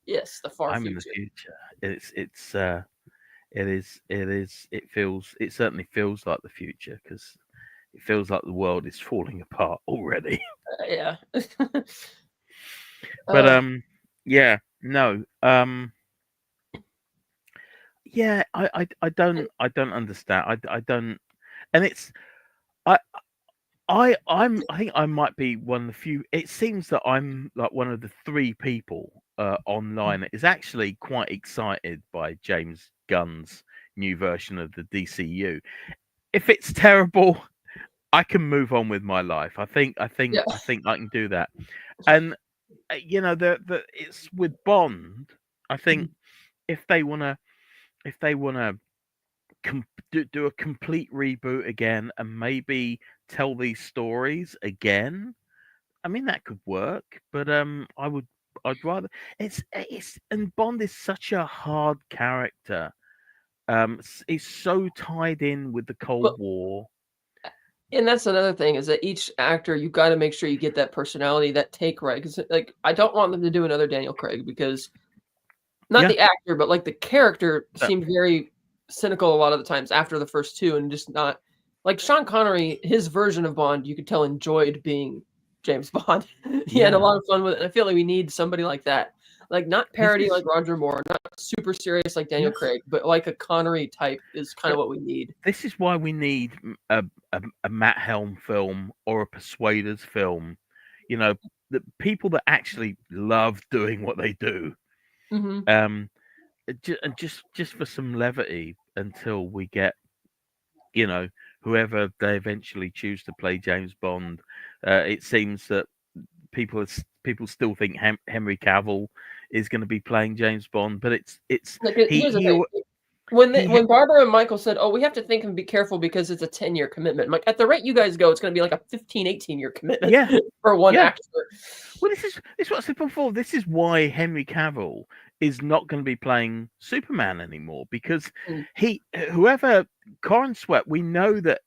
Yes, the far I'm in the future. future. It certainly feels like the future because it feels like the world is falling apart already. Yeah. But uh, yeah, no, yeah, I don't understand. I don't, and it's I I think I might be one of the few. It seems that I'm like one of the three people online that is actually quite excited by James Gunn's new version of the DCU. If it's terrible, I can move on with my life. yeah. I think I can do that. And the it's with Bond. I think if they wanna if they wanna do a complete reboot again and maybe tell these stories again, I mean that could work. But I'd rather it's and Bond is such a hard character. It's so tied in with the Cold But War. and that's another thing is that each actor you got to make sure you get that personality, that take right. Because like I don't want them to do another Daniel Craig because not Yeah, the actor, but like the character uh, seemed very cynical a lot of the times after the first two, and just not like Sean Connery. His version of Bond, you could tell enjoyed being James Bond. He had a yeah. lot of fun with it. And I feel like we need somebody like that, like not This parody is like Roger Moore, not super serious like Daniel yeah. Craig, but like a Connery type is kind of what we need. This is why we need a Matt Helm film or a Persuaders film. You know, the people that actually love doing what they do. Hmm. Um, and just for some levity until we get, you know, whoever they eventually choose to play James Bond. It seems that people still think Henry Cavill is going to be playing James Bond, but it's Like he here's the he thing. When he when Barbara and Michael said, "Oh, we have to think and be careful because it's a 10-year commitment." I'm like, at the rate you guys go, it's going to be like a 15, 18-year commitment yeah for one yeah. actor. Well, this is what I said before. This is why Henry Cavill is not going to be playing Superman anymore because Mm. whoever Corin Sweat, we know that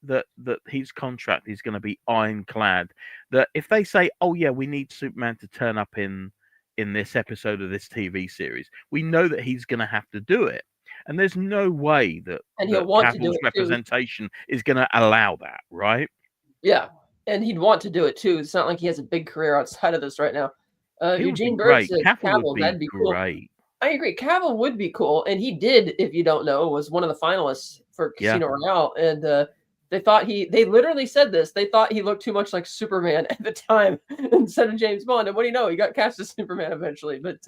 his contract is going to be ironclad. That if they say, "Oh yeah, we need Superman to turn up in this episode of this TV series," we know that he's going to have to do it, and there's no way And he'll that want to do Cavill's it too. representation is going to allow that, right? Yeah, and he'd want to do it too. It's not like he has a big career outside of this right now. He would be Eugene Bird great. said Cavill would Cavill, be that'd be cool. great. I agree. Cavill would be cool, and he did. If you don't know, was one of the finalists for Yeah. Casino Royale, and they literally said this. They thought he looked too much like Superman at the time instead of James Bond. And what do you know? He got cast as Superman eventually. But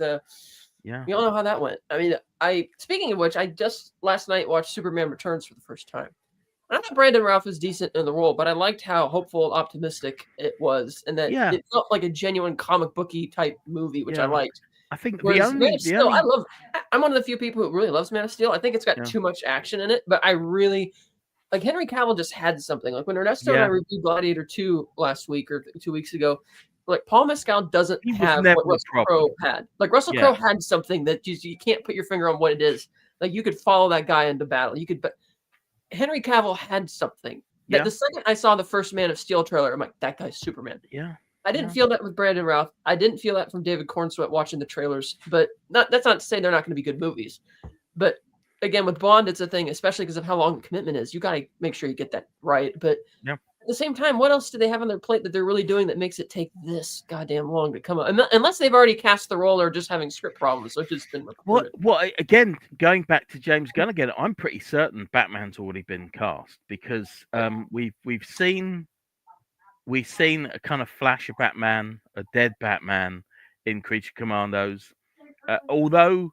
Yeah. we all know how that went. I mean, speaking of which, I just last night watched Superman Returns for the first time. I thought Brandon Routh was decent in the role, but I liked how hopeful and optimistic it was, and that Yeah. it felt like a genuine comic booky type movie, which I Yeah. liked. I think Whereas Man of the Steel, I only love. I'm one of the few people who really loves Man of Steel. I think it's got yeah, too much action in it, but I really like Henry Cavill just had something. Like when Ernesto and I yeah, reviewed Gladiator 2 last week or 2 weeks ago, like Paul Mescal doesn't he was have never what the Russell problem. Crowe had. Like Russell Yeah, Crowe had something that you can't put your finger on what it is. Like you could follow that guy into battle. You could, but Henry Cavill had something that yeah, the second I saw the first Man of Steel trailer, I'm like, that guy's Superman. yeah, I didn't yeah, feel that with Brandon Routh. I didn't feel that from David Cornsweet watching the trailers, but that's not to say they're not going to be good movies. But again, with Bond, it's a thing, especially because of how long the commitment is. You got to make sure you get that right. But yeah. at the same time, what else do they have on their plate that they're really doing that makes it take this goddamn long to come up? Unless they've already cast the role or just having script problems, which has been reported. Again, going back to James Gunn again, I'm pretty certain Batman's already been cast because we've seen a kind of flash of Batman, a dead Batman in Creature Commandos. Although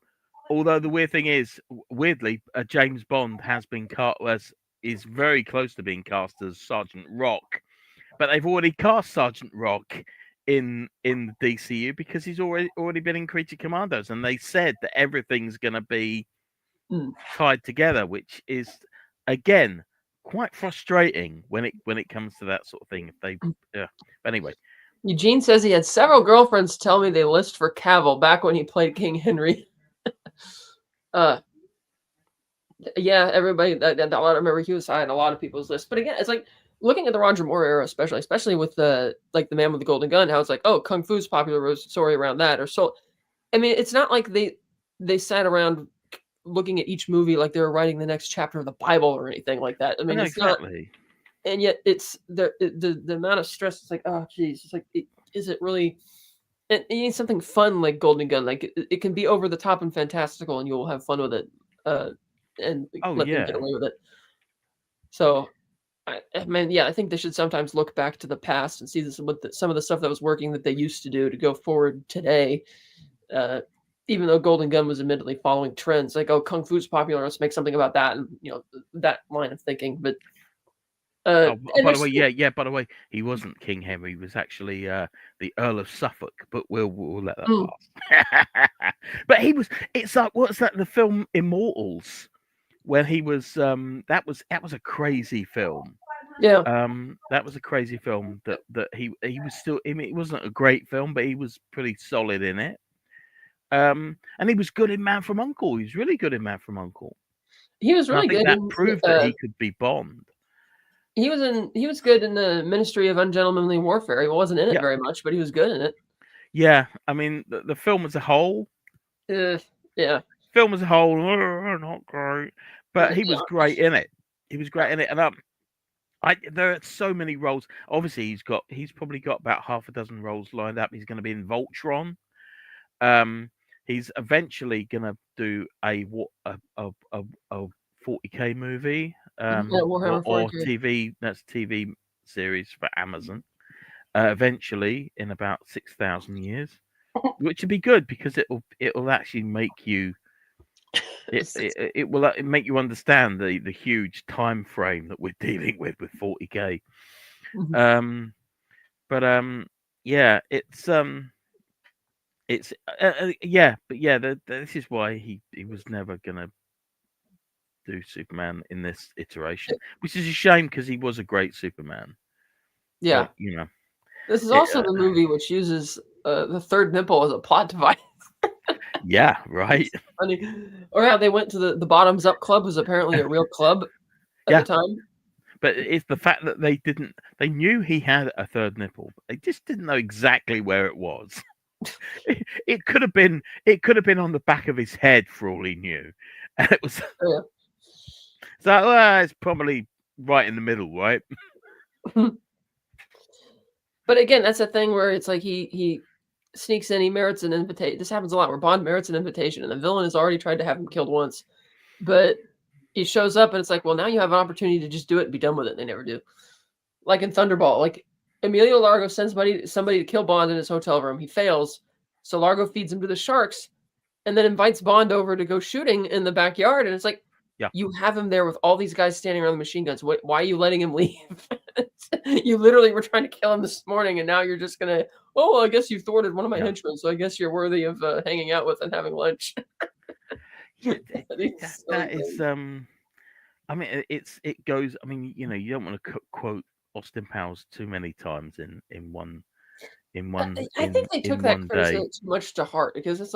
the weird thing is, weirdly, James Bond has been cast is very close to being cast as Sergeant Rock, but they've already cast Sergeant Rock in the DCU because he's already been in Creature Commandos, and they said that everything's going to be tied together, which is again quite frustrating when it comes to that sort of thing. If they, yeah. Anyway, Eugene says he had several girlfriends tell me they list for Cavill back when he played King Henry. Yeah, everybody. I remember he was high on a lot of people's lists. But again, it's like looking at the Roger Moore era, especially with the Man with the Golden Gun. How it's like, oh, Kung Fu's popular story around that, or so. I mean, it's not like they sat around looking at each movie like they were writing the next chapter of the Bible or anything like that. I I mean, know it's not, exactly. and yet it's the amount of stress. It's like, oh, geez, it's like, is it really? It needs something fun like Golden Gun. Like it can be over the top and fantastical, and you will have fun with it, uh, and Oh let them get yeah. away with it. So I mean, yeah, I think they should sometimes look back to the past and see this with some of the stuff that was working that they used to do to go forward today. Uh, Even though Golden Gun was admittedly following trends, like oh, kung fu's popular, let's make something about that, and that line of thinking. But Oh, and by the there's way, yeah. By the way, he wasn't King Henry. He was actually the Earl of Suffolk. But we'll let that mm, pass. But he was. It's like what's that? The film Immortals, when he was. That was a crazy film. yeah, That was a crazy film. That he was still. I mean, it wasn't a great film, but he was pretty solid in it. And he was good in Man from Uncle. He was really good in Man from Uncle. he was And I really think good that in proved that he could be Bond. he was good in the Ministry of Ungentlemanly Warfare. He wasn't in it Yeah, very much, but he was good in it. yeah. I mean, the film as a whole, Uh, yeah, not great, but he was great in it. He was great in it, and there are so many roles. Obviously, he's probably got about half a dozen roles lined up. He's going to be in Voltron. Um, he's eventually going to do a 40K movie, yeah, Warhammer or 40K. TV. That's TV series for Amazon. Eventually, in about 6,000 years, which would be good because it'll actually make you it will make you understand the huge time frame that we're dealing with 40K. Mhm. Um, but yeah, it's yeah, but yeah, this is why he was never gonna do Superman in this iteration, which is a shame because he was a great Superman. Yeah, But you know, this is it, also the movie which uses the third nipple as a plot device. yeah, right, Funny. Or how they went to the Bottoms Up Club was apparently a real club at the yeah. time. But it's the fact that they knew he had a third nipple, but they just didn't know exactly where it was. It could have been on the back of his head for all he knew, and it was Yeah. so well, it's probably right in the middle, right? But again, that's a thing where it's like he sneaks in, he merits an invitation. This happens a lot where Bond merits an invitation, and the villain has already tried to have him killed once, but he shows up, and it's like, well, now you have an opportunity to just do it and be done with it. And they never do. Like in Thunderball, like Emilio Largo sends somebody to kill Bond in his hotel room. He fails, so Largo feeds him to the sharks, and then invites Bond over to go shooting in the backyard. And it's like, Yeah, you have him there with all these guys standing around the machine guns. Why are you letting him leave? You literally were trying to kill him this morning, and now you're just gonna. Oh, well, I guess you thwarted one of my yeah, henchmen, so I guess you're worthy of hanging out with and having lunch. yeah. It's so That is good. I mean, it goes. I mean, you don't want to quote Austin Powers too many times I think they took in that one day. criticism too much to heart because it's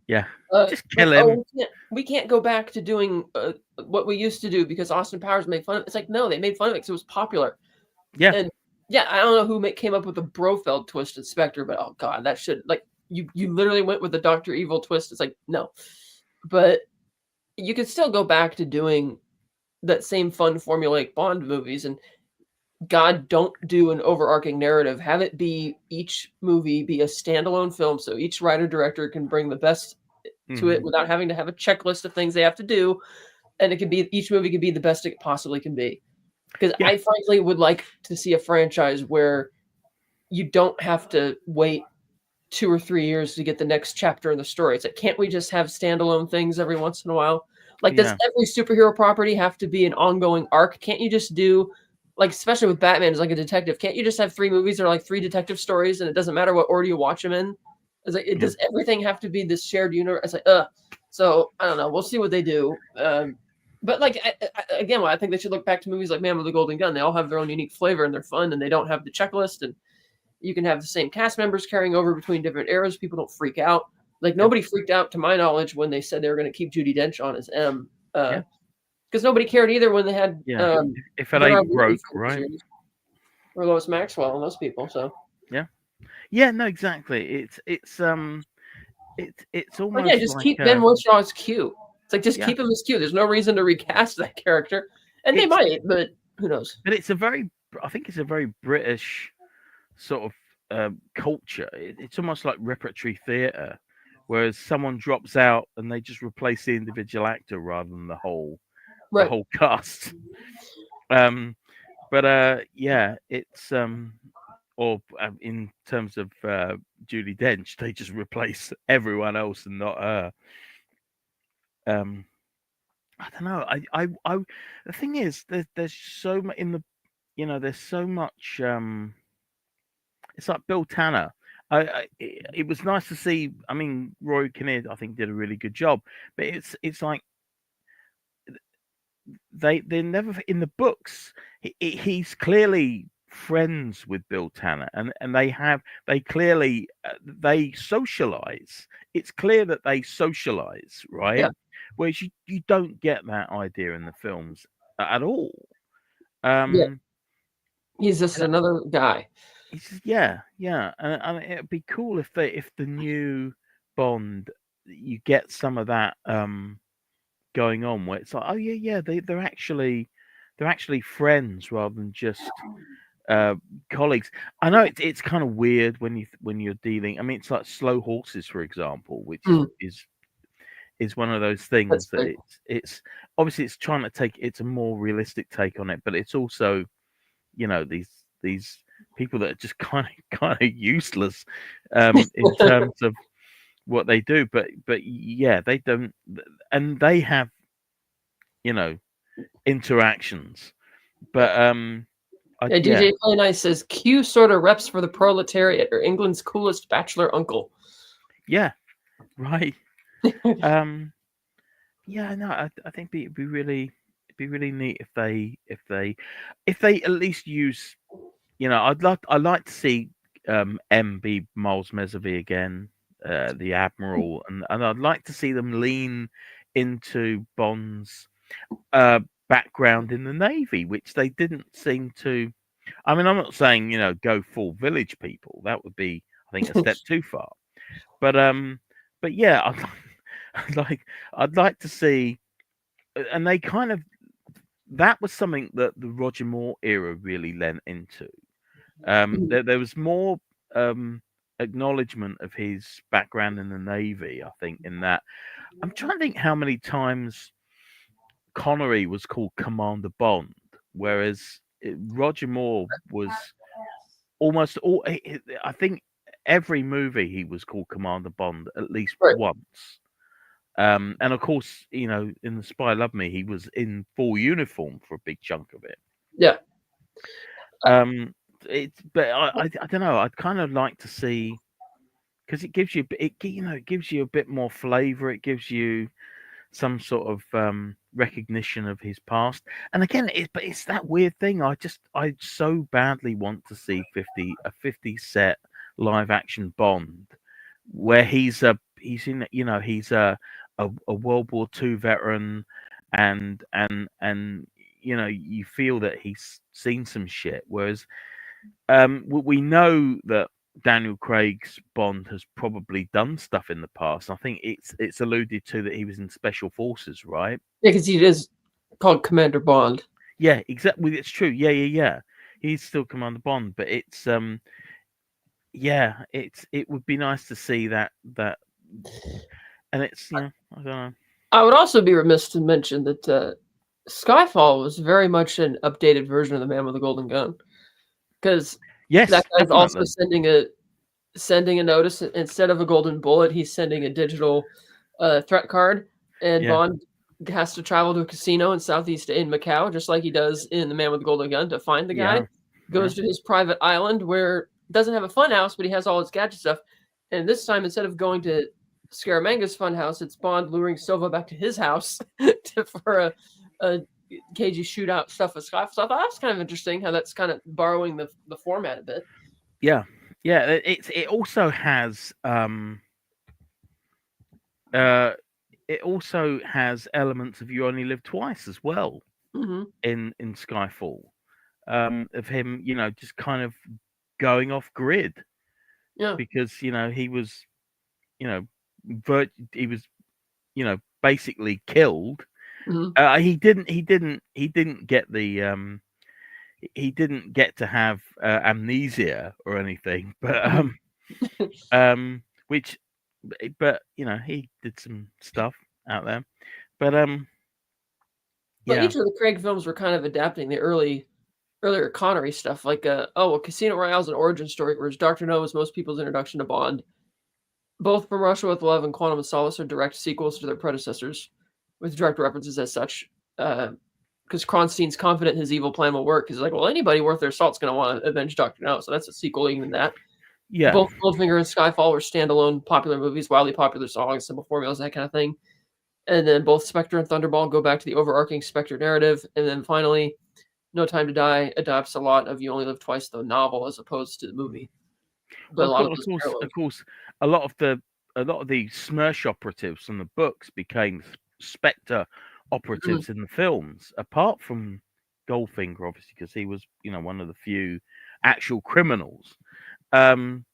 Yeah, just like kill oh, him. we can't go back to doing what we used to do because Austin Powers made fun of it. It's like no, they made fun of it because it was popular. Yeah, And yeah, I don't know who came up with the Brofeld twist in Spectre, but oh god, that should like you literally went with the Doctor Evil twist. It's like no, but you could still go back to doing that same fun formulaic Bond movies and God, don't do an overarching narrative. Have it be each movie be a standalone film so each writer director can bring the best to it hmm without having to have a checklist of things they have to do. And it can be each movie can be the best it possibly can be. Because yeah, I frankly would like to see a franchise where you don't have to wait 2 or 3 years to get the next chapter in the story. It's like, can't we just have standalone things every once in a while? Like, does yeah, every superhero property have to be an ongoing arc? Can't you just do, like, especially with Batman as like a detective, can't you just have 3 movies that are like 3 detective stories and it doesn't matter what order you watch them in? It's like, yeah, does everything have to be this shared universe? It's like, So I don't know. We'll see what they do. But like again, I think they should look back to movies like Man with the Golden Gun. They all have their own unique flavor and they're fun and they don't have the checklist and you can have the same cast members carrying over between different eras. People don't freak out. Like yeah, nobody freaked out, to my knowledge, when they said they were going to keep Judi Dench on as M, yeah, because nobody cared either when they had yeah. If it Bernard ain't Lee broke, for right? years, or Lois Maxwell and those people. So Yeah, yeah. No, exactly. it's Well, yeah, almost just like keep Ben Whishaw as Q. It's like just yeah, keep him as Q. There's no reason to recast that character, and they it's might, but who knows? but it's a very I think it's a very British sort of culture. It's almost like repertory theatre, whereas someone drops out and they just replace the individual actor rather than the Right. whole cast. Um, but yeah, it's or in terms of Judy Dench, they just replace everyone else and not her. Um, I don't know. The thing is, there's so much in the, there's so much. It's like Bill Tanner. It was nice to see. I mean, Roy Kinnear, I think, did a really good job. But it's like they're never in the books. He's clearly friends with Bill Tanner, and they clearly they socialize. It's clear that they socialize, Yeah. right? Whereas you don't get that idea in the films at all. Yeah. Um, He's just and another guy. It's just, yeah, and it'd be cool if the new Bond you get some of that going on where it's like, oh yeah, they're actually friends rather than just uh colleagues. I know it's kind of weird when you're dealing. I mean, it's like Slow Horses, for example, which Mm, is one of those that's things that big. it's obviously it's trying to take it's a more realistic take on it, but it's also these people that are just kind of useless in terms of what they do, but yeah, they don't, and they have you know interactions, but Yeah, yeah, DJ Play Nice says Q sort of reps for the proletariat or England's coolest bachelor uncle. yeah, right, um yeah, no, I think it'd be really neat if they at least use, I'd like to see M be Miles Mesavie again, the Admiral, and I'd like to see them lean into Bond's background in the Navy, which they didn't seem to. I mean, I'm not saying go full village people. That would be, I think, a step too far. But yeah, I'd like to see, and they kind of that was something that the Roger Moore era really lent into. There was more um, acknowledgement of his background in the Navy, I think, in that. I'm trying to think how many times Connery was called Commander Bond, whereas Roger Moore was almost all. I think every movie he was called Commander Bond at least Right. once. And of course, in The Spy Love Me, he was in full uniform for a big chunk of it. Yeah. Um, but I don't know. I'd kind of like to see because it gives you it gives you a bit more flavor. It gives you some sort of recognition of his past. And again, but it's that weird thing. I so badly want to see 50 set live action Bond where he's in he's a World War II veteran and you feel that he's seen some shit, whereas we know that Daniel Craig's Bond has probably done stuff in the past. I think it's alluded to that he was in special forces, right? Yeah, because he is called Commander Bond. Yeah, exactly. It's true. Yeah. He's still Commander Bond, but it's yeah, it would be nice to see that, and it's I don't know. I would also be remiss to mention that Skyfall was very much an updated version of the Man with the Golden Gun, because that Yes, guy's also definitely. sending a notice instead of a golden bullet. He's sending a digital threat card, and Yeah, Bond has to travel to a casino in Macau, just like he does in The Man with the Golden Gun, to find the guy. yeah, yeah. Goes to his private island where doesn't have a fun house, but he has all his gadget stuff. And this time, instead of going to Scaramanga's fun house, it's Bond luring Silva back to his house for a cagey shootout stuff with Skyfall. So I thought that was kind of interesting how that's kind of borrowing the format a bit. Yeah, yeah. It also has uh it also has elements of You Only Live Twice as well Mm-hmm. in Skyfall, of him just kind of, going off grid, Yeah. because he was, you know, he was, basically killed. Mhm. He didn't get he didn't get to have amnesia or anything, but Mhm. which, but he did some stuff out there, but But yeah, each of the Craig films were kind of adapting the earlier Connery stuff, like Casino Royale's an origin story, whereas Doctor No was most people's introduction to Bond. Both From Russia with Love and Quantum of Solace are direct sequels to their predecessors, with direct references as such. Because Kronstein's confident his evil plan will work. He's like, well, anybody worth their salt's going to want to avenge Doctor No, so that's a sequel even that. yeah. Both Goldfinger and Skyfall were standalone popular movies, wildly popular songs, simple formulas, that kind of thing. And then both Spectre and Thunderball go back to the overarching Spectre narrative. And then finally, No Time to Die adapts a lot of You Only Live Twice, the novel, as opposed to the movie. But Well, a lot of those parallels. of course, a lot of the Smersh operatives from the books became Spectre Mhm. operatives in the films, apart from Goldfinger, obviously, because he was, one of the few actual criminals. Um,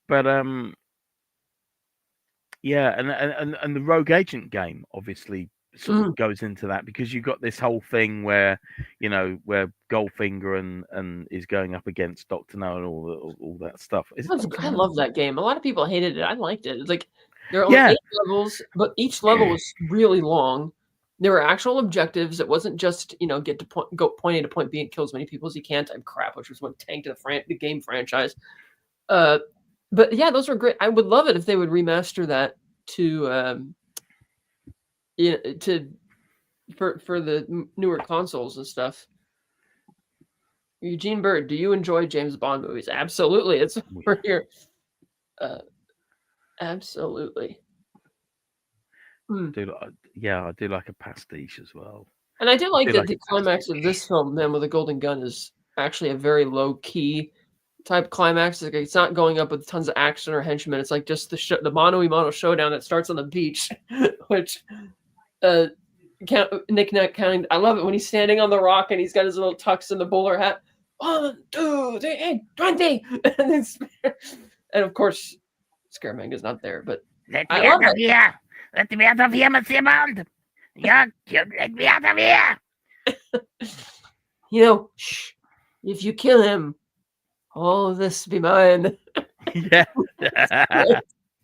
but yeah, and the Rogue Agent game obviously sort Mhm. of goes into that, because you got this whole thing where where Goldfinger and is going up against Doctor No and all that stuff. Is it Doctor I No? love that game. A lot of people hated it. I liked it. It's like there are only Yeah, 8 levels, but each level was really long. There were actual objectives. It wasn't just, get to go point A to point B and kill as many people as you can type crap, which was what tanked the game franchise. Uh, but yeah, those were great. I would love it if they would remaster that to to for the newer consoles and stuff. Eugene Bird, do you enjoy James Bond movies? Absolutely. It's over here. Uh, absolutely. Hmm. yeah, I do like a pastiche as well. And I do I like do that like the a climax of pastiche. this film, Man with a Golden Gun, is actually a very low key type climax. Like, it's not going up with tons of action or henchmen. It's like just the mano a mano showdown that starts on the beach, which uh, Nick Nack kind. I love it when he's standing on the rock and he's got his little tux and the bowler hat. 1, 2, 3, 20, and of course, Scaramanga's not there, but Let I me love out of it. here! Let me out of here, Monsieur Bond! Yeah, let me out of here! Shh. If you kill him, all of this be mine. Yeah.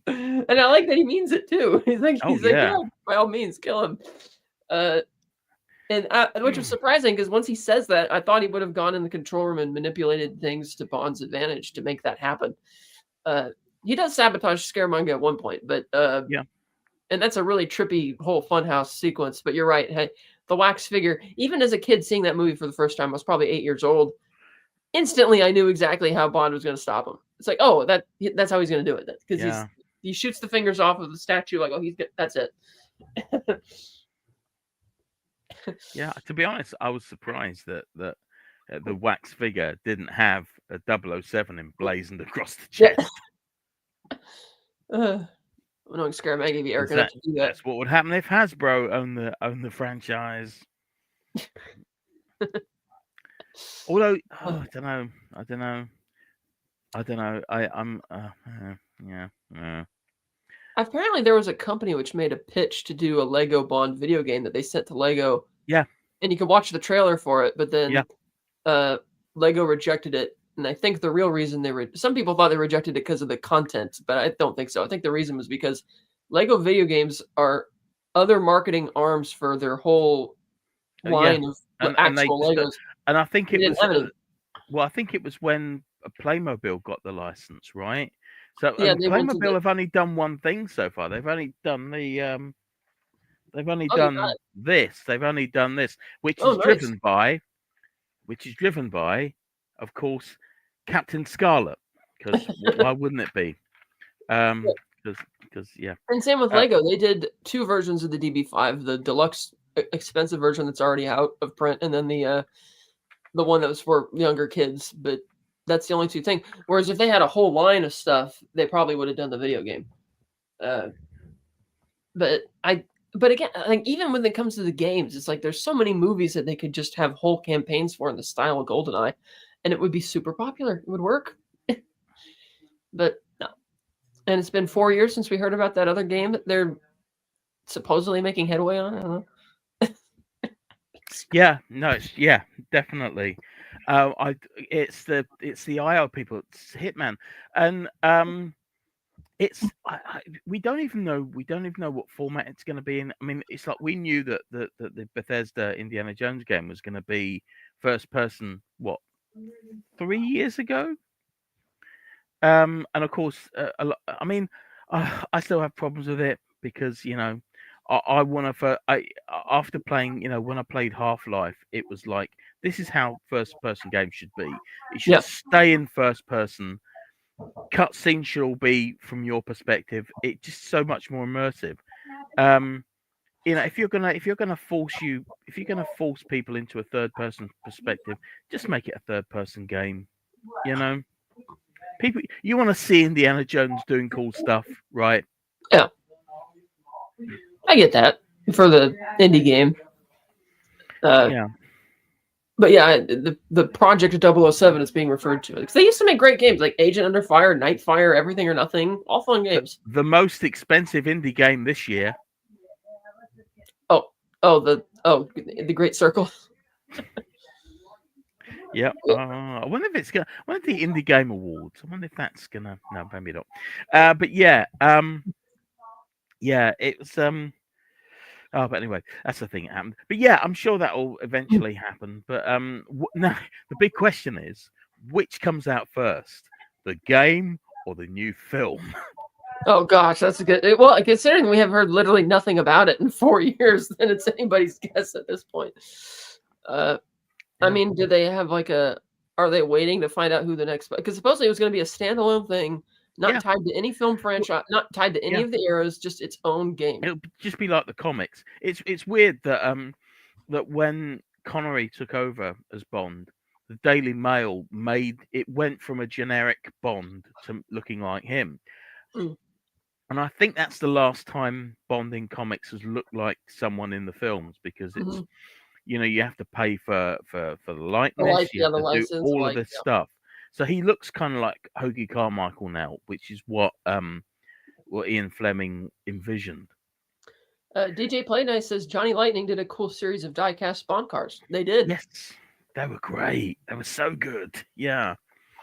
And I like that he means it too. Oh He's like, yeah, yeah. by all means, kill him. Uh, and which was surprising because once he says that, I thought he would have gone in the control room and manipulated things to Bond's advantage to make that happen. Uh, he does sabotage Scaramanga at one point, but Yeah. and that's a really trippy whole funhouse sequence. But you're right. Hey, the wax figure. Even as a kid seeing that movie for the first time, I was probably 8 years old. Instantly, I knew exactly how Bond was going to stop him. It's like, oh, that's how he's going to do it. Because Yeah. he shoots the fingers off of the statue. Like, oh, that's it. Yeah. To be honest, I was surprised that the wax figure didn't have a 007 emblazoned across the Yeah. chest. Knowing Scaramanga gave you Because arrogant enough to do that. that's what would happen if Hasbro owned the franchise. Although, I don't know. Yeah. Apparently, there was a company which made a pitch to do a Lego Bond video game that they sent to Lego, Yeah. and you could watch the trailer for it. But Yeah. then Lego rejected it, and I think the real reason some people thought they rejected it because of the content, but I don't think so. I think the reason was because Lego video games are other marketing arms for their whole Yeah. line of And they actual just Legos. and I think They it didn't was have any. well, I think it was when Playmobil got the license, right? So, Yeah, and they wanted Playmobil it. have only done one thing so far. They've only Oh, you got done it. this. They've only done this, which Oh, is nice. driven by, of course, Captain Scarlet. Because why wouldn't it be? Because yeah, And same with uh, Lego. They did 2 versions of the DB5, the deluxe expensive version that's already out of print, and then the one that was for younger kids. But that's the only 2 things. Whereas if they had a whole line of stuff, they probably would have done the video game. Uh, but I but again, like even when it comes to the games, it's like there's so many movies that they could just have whole campaigns for in the style of GoldenEye, and it would be super popular. It would work. But no. And it's been 4 years since we heard about that other game that they're supposedly making headway on. I don't know. Yeah, no, definitely. It's the IO people, it's Hitman, and we don't even know what format it's going to be in. I mean, it's like we knew that the Bethesda Indiana Jones game was going to be first person. What, 3 years ago? And of course, I mean, I still have problems with it because I want to. After playing, when I played Half Life, it was like this is how first person games should be. It should Yeah. stay in first person. Cutscenes should all be from your perspective. It's just so much more immersive. If you're gonna force people into a third person perspective, just make it a third person game. People, you want to see Indiana Jones doing cool stuff, right? Yeah. I get that for the indie game. Yeah. But yeah, the Project 007 is being referred to. Because they used to make great games like Agent Under Fire, Nightfire, Everything or Nothing. All fun games. The most expensive indie game this year. The Great Circle. Yeah. I wonder if it's gonna. I wonder if the Indie Game Awards. I wonder if that's gonna. No, maybe not. But yeah. Yeah. It's Oh, but anyway, that's the thing that happened. But yeah, I'm sure that will eventually happen. But no, the big question is, which comes out first, the game or the new film? Oh gosh, that's a good. Well, considering we have heard literally nothing about it in 4 years, then it's anybody's guess at this point. I mean, do they have are they waiting to find out who the next? Because supposedly it was going to be a standalone thing, not tied to any film franchise, not tied to any of the eras, just its own game. It'll just be like the comics. It's weird that that when Connery took over as Bond, the Daily Mail went from a generic Bond to looking like him. And I think that's the last time Bond in comics has looked like someone in the films, because it's you have to pay for the likeness, you have the to license, do all of this stuff. So he looks kind of like Hoagie Carmichael now, which is what Ian Fleming envisioned. DJ Play Nice says Johnny Lightning did a cool series of die-cast Bond cars. They did. Yes, they were great. They were so good. Yeah.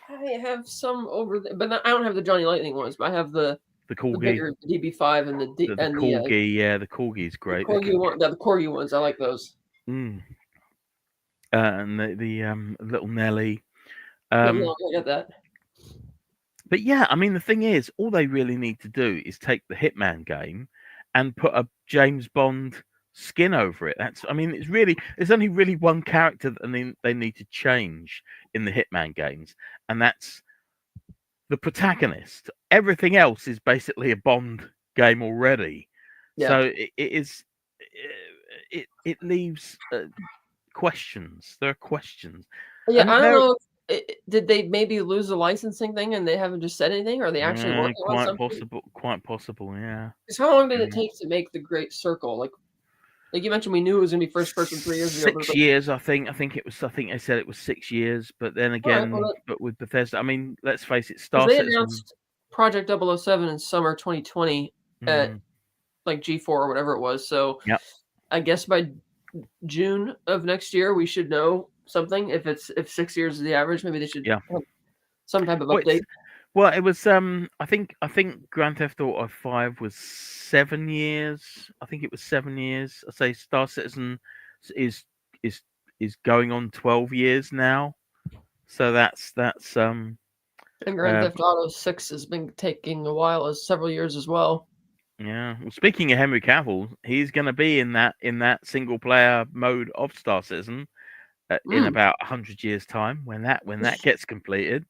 I have some over there, but I don't have the Johnny Lightning ones. But I have the Corgi, the bigger DB5 and the Corgi. Yeah, the Corgi is great. The Corgi ones. I like those. And the little Nelly. I get that. But yeah, I mean, the thing is, all they really need to do is take the Hitman game and put a James Bond skin over it. There's only really one character that they need to change in the Hitman games, and that's the protagonist. Everything else is basically a Bond game already. Yeah. So it leaves questions. There are questions. Yeah, I don't know. Did they maybe lose the licensing thing and they haven't just said anything? Or are they actually working on something? Quite possible, yeah. Because how long did it take to make the Great Circle? Like you mentioned, we knew it was going to be first person 3 years ago. 6 years, I think. I think they said it was 6 years, but then again, but with Bethesda, I mean, let's face it, they announced Project 007 in summer 2020 at like G4 or whatever it was. So I guess by June of next year we should know something. If 6 years is the average, maybe they should have some type of update. Well, it was I think Grand Theft Auto 5 was 7 years. I think it was 7 years. I say Star Citizen is going on 12 years now. So that's and Grand Theft Auto 6 has been taking a while, as several years as well. Yeah. Well, speaking of Henry Cavill, he's going to be in that single player mode of Star Citizen in about 100 years' time when that gets completed.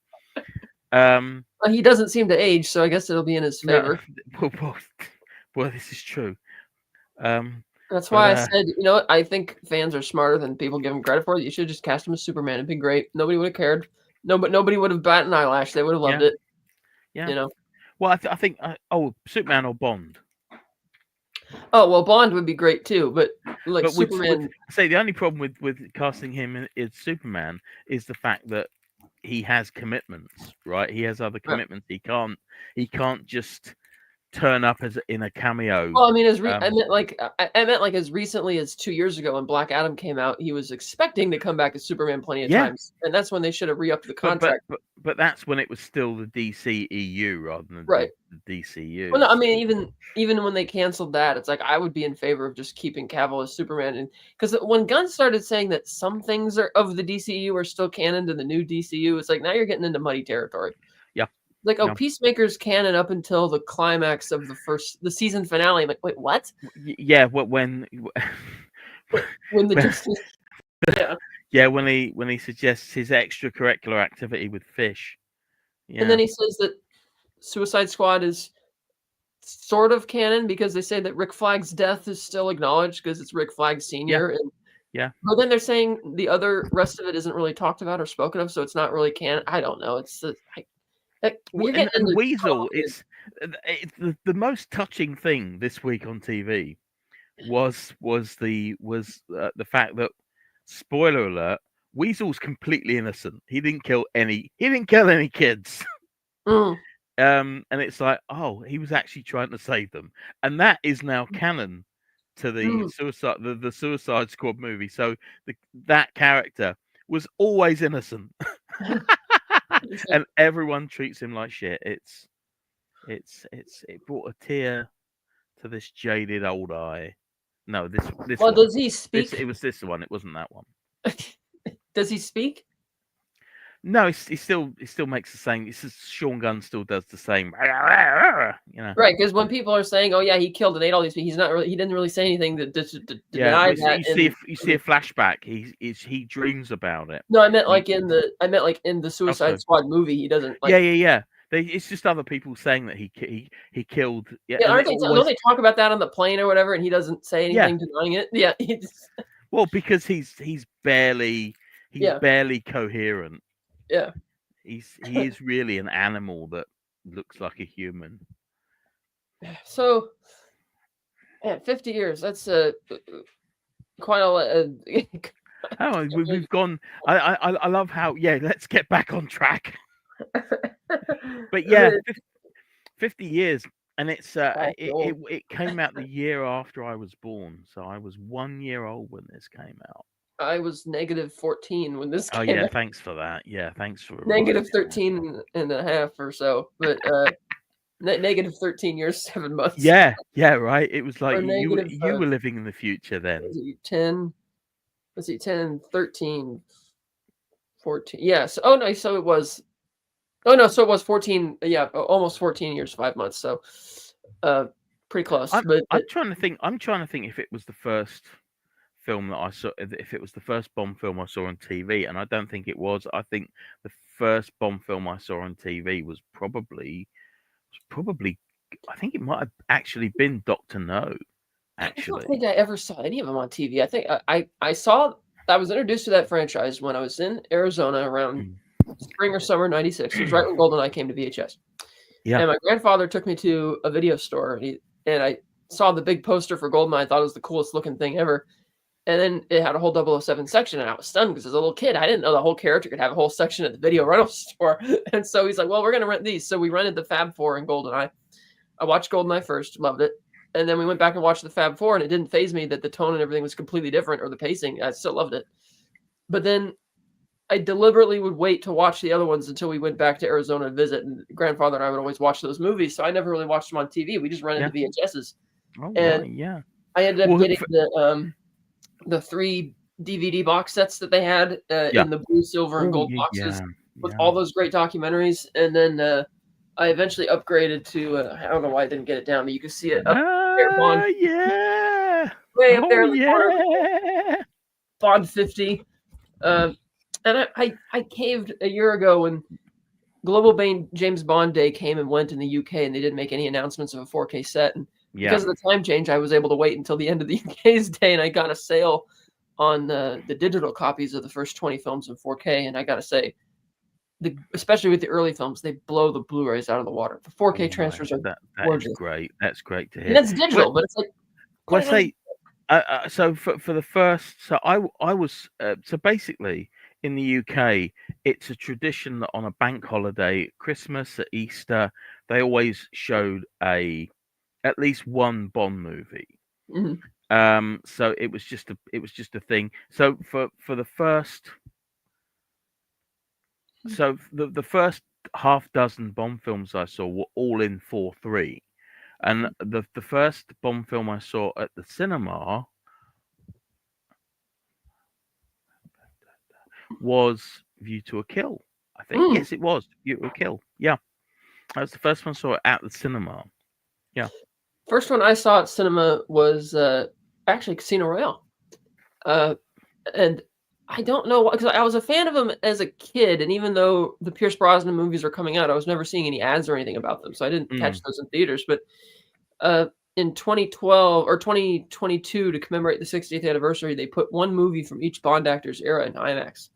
He doesn't seem to age, so I guess it'll be in his favor. No, well, this is true. That's why I said, I think fans are smarter than people give him credit for. You should just cast him as Superman. It'd be great. Nobody would have cared. Nobody would have batted an eyelash. They would have loved it. Yeah. Well, I think Superman or Bond. Oh well, Bond would be great too, but Superman. The only problem with casting him as Superman is the fact that he has commitments, right? He has other commitments. He can't just turn up as in a cameo. Well, I mean, I meant like as recently as 2 years ago when Black Adam came out, he was expecting to come back as Superman plenty of times, and that's when they should have re-upped the contract. But that's when it was still the DCEU rather than right. the DCU. Well, no, I mean, even when they canceled that, it's like I would be in favor of just keeping Cavill as Superman, and because when Gunn started saying that some things of the DCU are still canon to the new DCU, it's like now you're getting into muddy territory. Yeah. Like, Peacemaker's canon up until the climax of the season finale. I'm like, wait, what? Yeah, when the Justice, when he suggests his extracurricular activity with Fish, and then he says that Suicide Squad is sort of canon because they say that Rick Flag's death is still acknowledged because it's Rick Flag Sr. But then they're saying the other rest of it isn't really talked about or spoken of, so it's not really canon. I don't know. It's and Weasel. It's the most touching thing this week on TV was the fact that, spoiler alert, Weasel's completely innocent. He didn't kill any kids. And it's like, oh, he was actually trying to save them, and that is now canon to the Suicide Squad movie. So that character was always innocent. And everyone treats him like shit. It brought a tear to this jaded old eye. No, this. Well, one. Does he speak? It was this one. It wasn't that one. Does he speak? No, he still makes the same. This is Sean Gunn still does the same. You know, right? Because when people are saying, "Oh yeah, he killed and ate all these people," he didn't really say anything that denied that. You see a flashback. He dreams about it. No, I meant like in the Suicide Squad movie. He doesn't. Like, yeah. It's just other people saying that he killed. Don't they talk about that on the plane or whatever? And he doesn't say anything denying it. Yeah. Well, because he's barely coherent. Yeah. He is really an animal that looks like a human. So, 50 years. That's quite a lot. We've gone. I love how. Yeah, let's get back on track. But yeah, 50 years, and it came out the year after I was born, so I was 1 year old when this came out. I was -14 when this came out. Oh yeah, thanks for that. Yeah, thanks for -13 and a half or so, but -13 years, 7 months. Yeah, right. It was like you were living in the future then. 10, 13, 14. Yes. Oh no, so it was. Oh no, so it was 14. Yeah, almost 14 years, 5 months. So, pretty close. I'm trying to think. If it was the first film that I saw, if it was the first Bond film I saw on TV, and I don't think it was. I think the first Bond film I saw on TV was probably. I think it might have actually been Dr. No. Actually, I don't think I ever saw any of them on TV. I think I was introduced to that franchise when I was in Arizona around spring or summer '96. It was right when GoldenEye came to VHS. Yeah. And my grandfather took me to a video store, and I saw the big poster for GoldenEye. I thought it was the coolest looking thing ever. And then it had a whole 007 section, and I was stunned because as a little kid, I didn't know the whole character could have a whole section at the video rental store. And so he's like, well, we're going to rent these. So we rented the Fab 4 and GoldenEye. I watched GoldenEye first, loved it. And then we went back and watched the Fab 4, and it didn't faze me that the tone and everything was completely different, or the pacing. I still loved it. But then I deliberately would wait to watch the other ones until we went back to Arizona to visit. And grandfather and I would always watch those movies. So I never really watched them on TV. We just rented the VHSs. Oh, and right, yeah. I ended up getting the 3 DVD box sets that they had in the blue, silver, and gold boxes with all those great documentaries. And then I eventually upgraded to, I don't know why I didn't get it down, but you can see it up there. Bond. Yeah. Way up there in the corner. Bond 50. And I caved a year ago when Global James Bond Day came and went in the UK, and they didn't make any announcements of a 4K set. And because of the time change, I was able to wait until the end of the UK's day, and I got a sale on the digital copies of the first 20 films in 4K. And I got to say, especially with the early films, they blow the Blu-rays out of the water. The 4K transfers are gorgeous. Is great. That's great to hear. And that's digital, but it's like. Let's say, so for the first, so I was so basically in the UK, it's a tradition that on a bank holiday, Christmas, at Easter, they always showed at least one Bond movie. Mhm. So it was just a thing. So for the first the first half dozen Bond films I saw were all in 4:3, and the first Bond film I saw at the cinema was View to a Kill. I think Mm. yes, it was View to a Kill. Yeah, that was the first one I saw at the cinema. Yeah. First one I saw at cinema was actually Casino Royale. And I don't know why, because I was a fan of them as a kid, and even though the Pierce Brosnan movies were coming out, I was never seeing any ads or anything about them, so I didn't catch Mm, those in theaters. But in 2012 or 2022, to commemorate the 60th anniversary, they put one movie from each Bond actor's era in IMAX.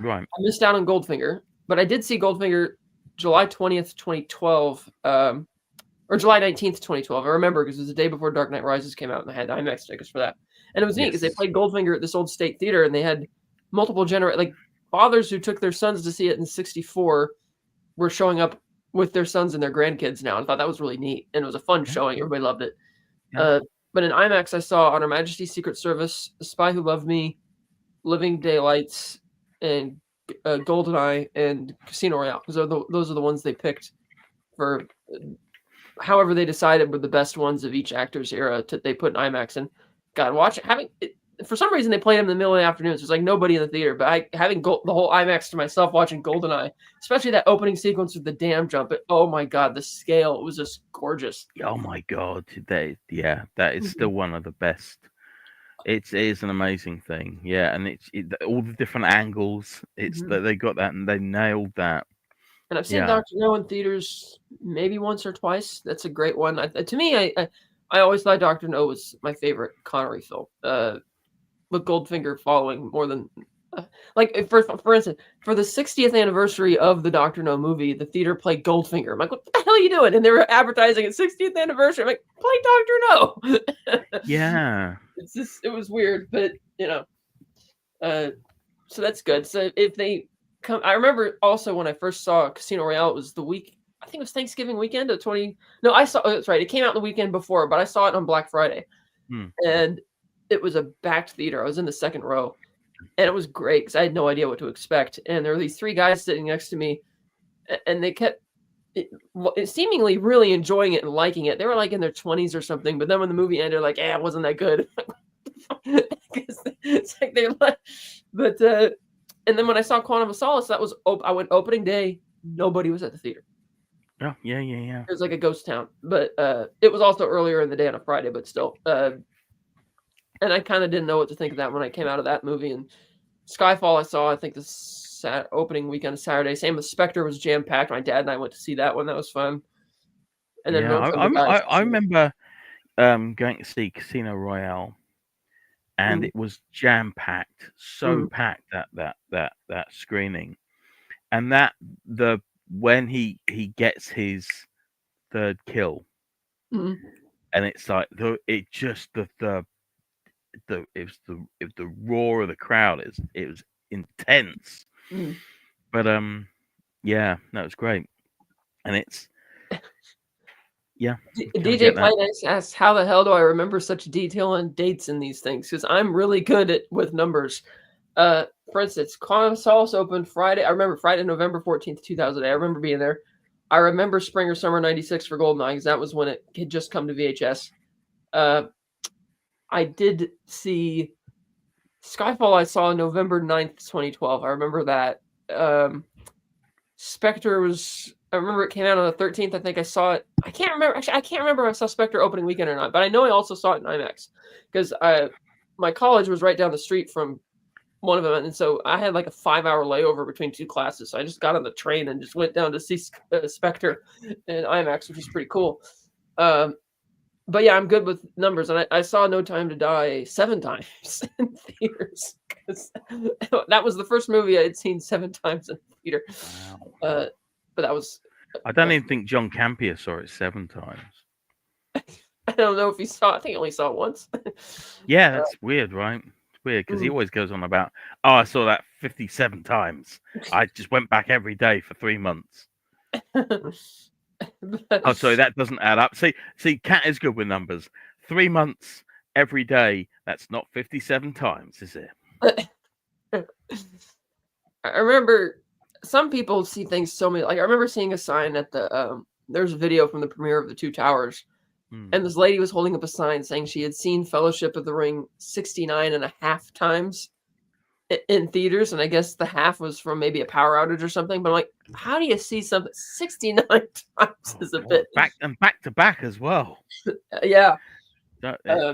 right. I missed out on Goldfinger, but I did see Goldfinger July 20th, 2012, or July 19th, 2012. I remember because it was the day before Dark Knight Rises came out, and I had IMAX tickets for that. And it was neat because they Yes. played Goldfinger at this old state theater, and they had multiple like fathers who took their sons to see it in '64 were showing up with their sons and their grandkids now. I thought that was really neat, and it was a fun Yeah. showing. Everybody loved it. Yeah. But in IMAX, I saw On Her Majesty's Secret Service, The Spy Who Loved Me, Living Daylights, and GoldenEye and Casino Royale. Because those are the ones they picked for however they decided were the best ones of each actor's era they put in IMAX. And God, for some reason they played them in the middle of the afternoon. So there's like nobody in the theater, but having the whole IMAX to myself watching GoldenEye, especially that opening sequence with the dam jump. Oh my God, the scale, it was just gorgeous. Oh my God, that is still one of the best. It is an amazing thing, yeah, and all the different angles. It's that they got that and they nailed that. And I've seen Yeah, Doctor No in theaters maybe once or twice. That's a great one. To me, I always thought Doctor No was my favorite Connery film. With Goldfinger following more than like for instance, for the 60th anniversary of the Doctor No movie, the theater played Goldfinger. I'm like, what the hell are you doing? And they were advertising its 60th anniversary. I'm like, play Doctor No. yeah, It was weird, but so that's good. So if they come, I remember also when I first saw Casino Royale, it was I think it was Thanksgiving weekend of 20. No, that's right. It came out the weekend before, but I saw it on Black Friday, and it was a packed theater. I was in the second row, and it was great because I had no idea what to expect. And there were these three guys sitting next to me, and they kept seemingly really enjoying it and liking it. They were like in their 20s or something, but then when the movie ended, like, yeah, it wasn't that good. It's like they're like, but and then when I saw Quantum of Solace, I went opening day. Nobody was at the theater. oh yeah. It was like a ghost town, but it was also earlier in the day on a Friday, but still. And I kind of didn't know what to think of that when I came out of that movie. And Skyfall, I saw, I think the opening weekend of Saturday. Same with Spectre was jam packed. My dad and I went to see that one. That was fun. And then Yeah, Road Trip to God. I remember going to see Casino Royale, and it was jam packed, so packed that screening, and when he gets his third kill, and it's like it was the roar of the crowd. It was intense, but yeah, that was great, and it's yeah. DJ Playdays asks, "How the hell do I remember such detail and dates in these things? Because I'm really good with numbers. For instance, Quantum of Solace opened Friday. I remember Friday, November 14th, 2008. I remember being there. I remember spring or summer '96 for GoldenEye because that was when it had just come to VHS. I did see Skyfall. I saw November 9th, 2012. I remember that. Spectre was. I remember it came out on the 13th. I think I saw it. I can't remember. Actually, I can't remember if I saw Spectre opening weekend or not. But I know I also saw it in IMAX because my college was right down the street from one of them, and so I had like a 5-hour layover between two classes. So I just got on the train and just went down to see Spectre in IMAX, which was pretty cool. But yeah, I'm good with numbers, and I saw No Time to Die 7 times in theaters because that was the first movie I had seen 7 times in theater. Wow. But that was. I don't even think John Campion saw it 7 times. I don't know if he saw it. I think he only saw it once. Yeah, that's weird, right? It's weird because he always goes on about, oh, I saw that 57 times. I just went back every day for 3 months. Oh, sorry, that doesn't add up. See, Cat is good with numbers. 3 months every day. That's not 57 times, is it? I remember some people see things so many. Like I remember seeing a sign at the there's a video from the premiere of The Two Towers, and this lady was holding up a sign saying she had seen Fellowship of the Ring 69.5 times in theaters, and I guess the half was from maybe a power outage or something. But I'm like, how do you see something 69 times is a bit back to back as well. Yeah.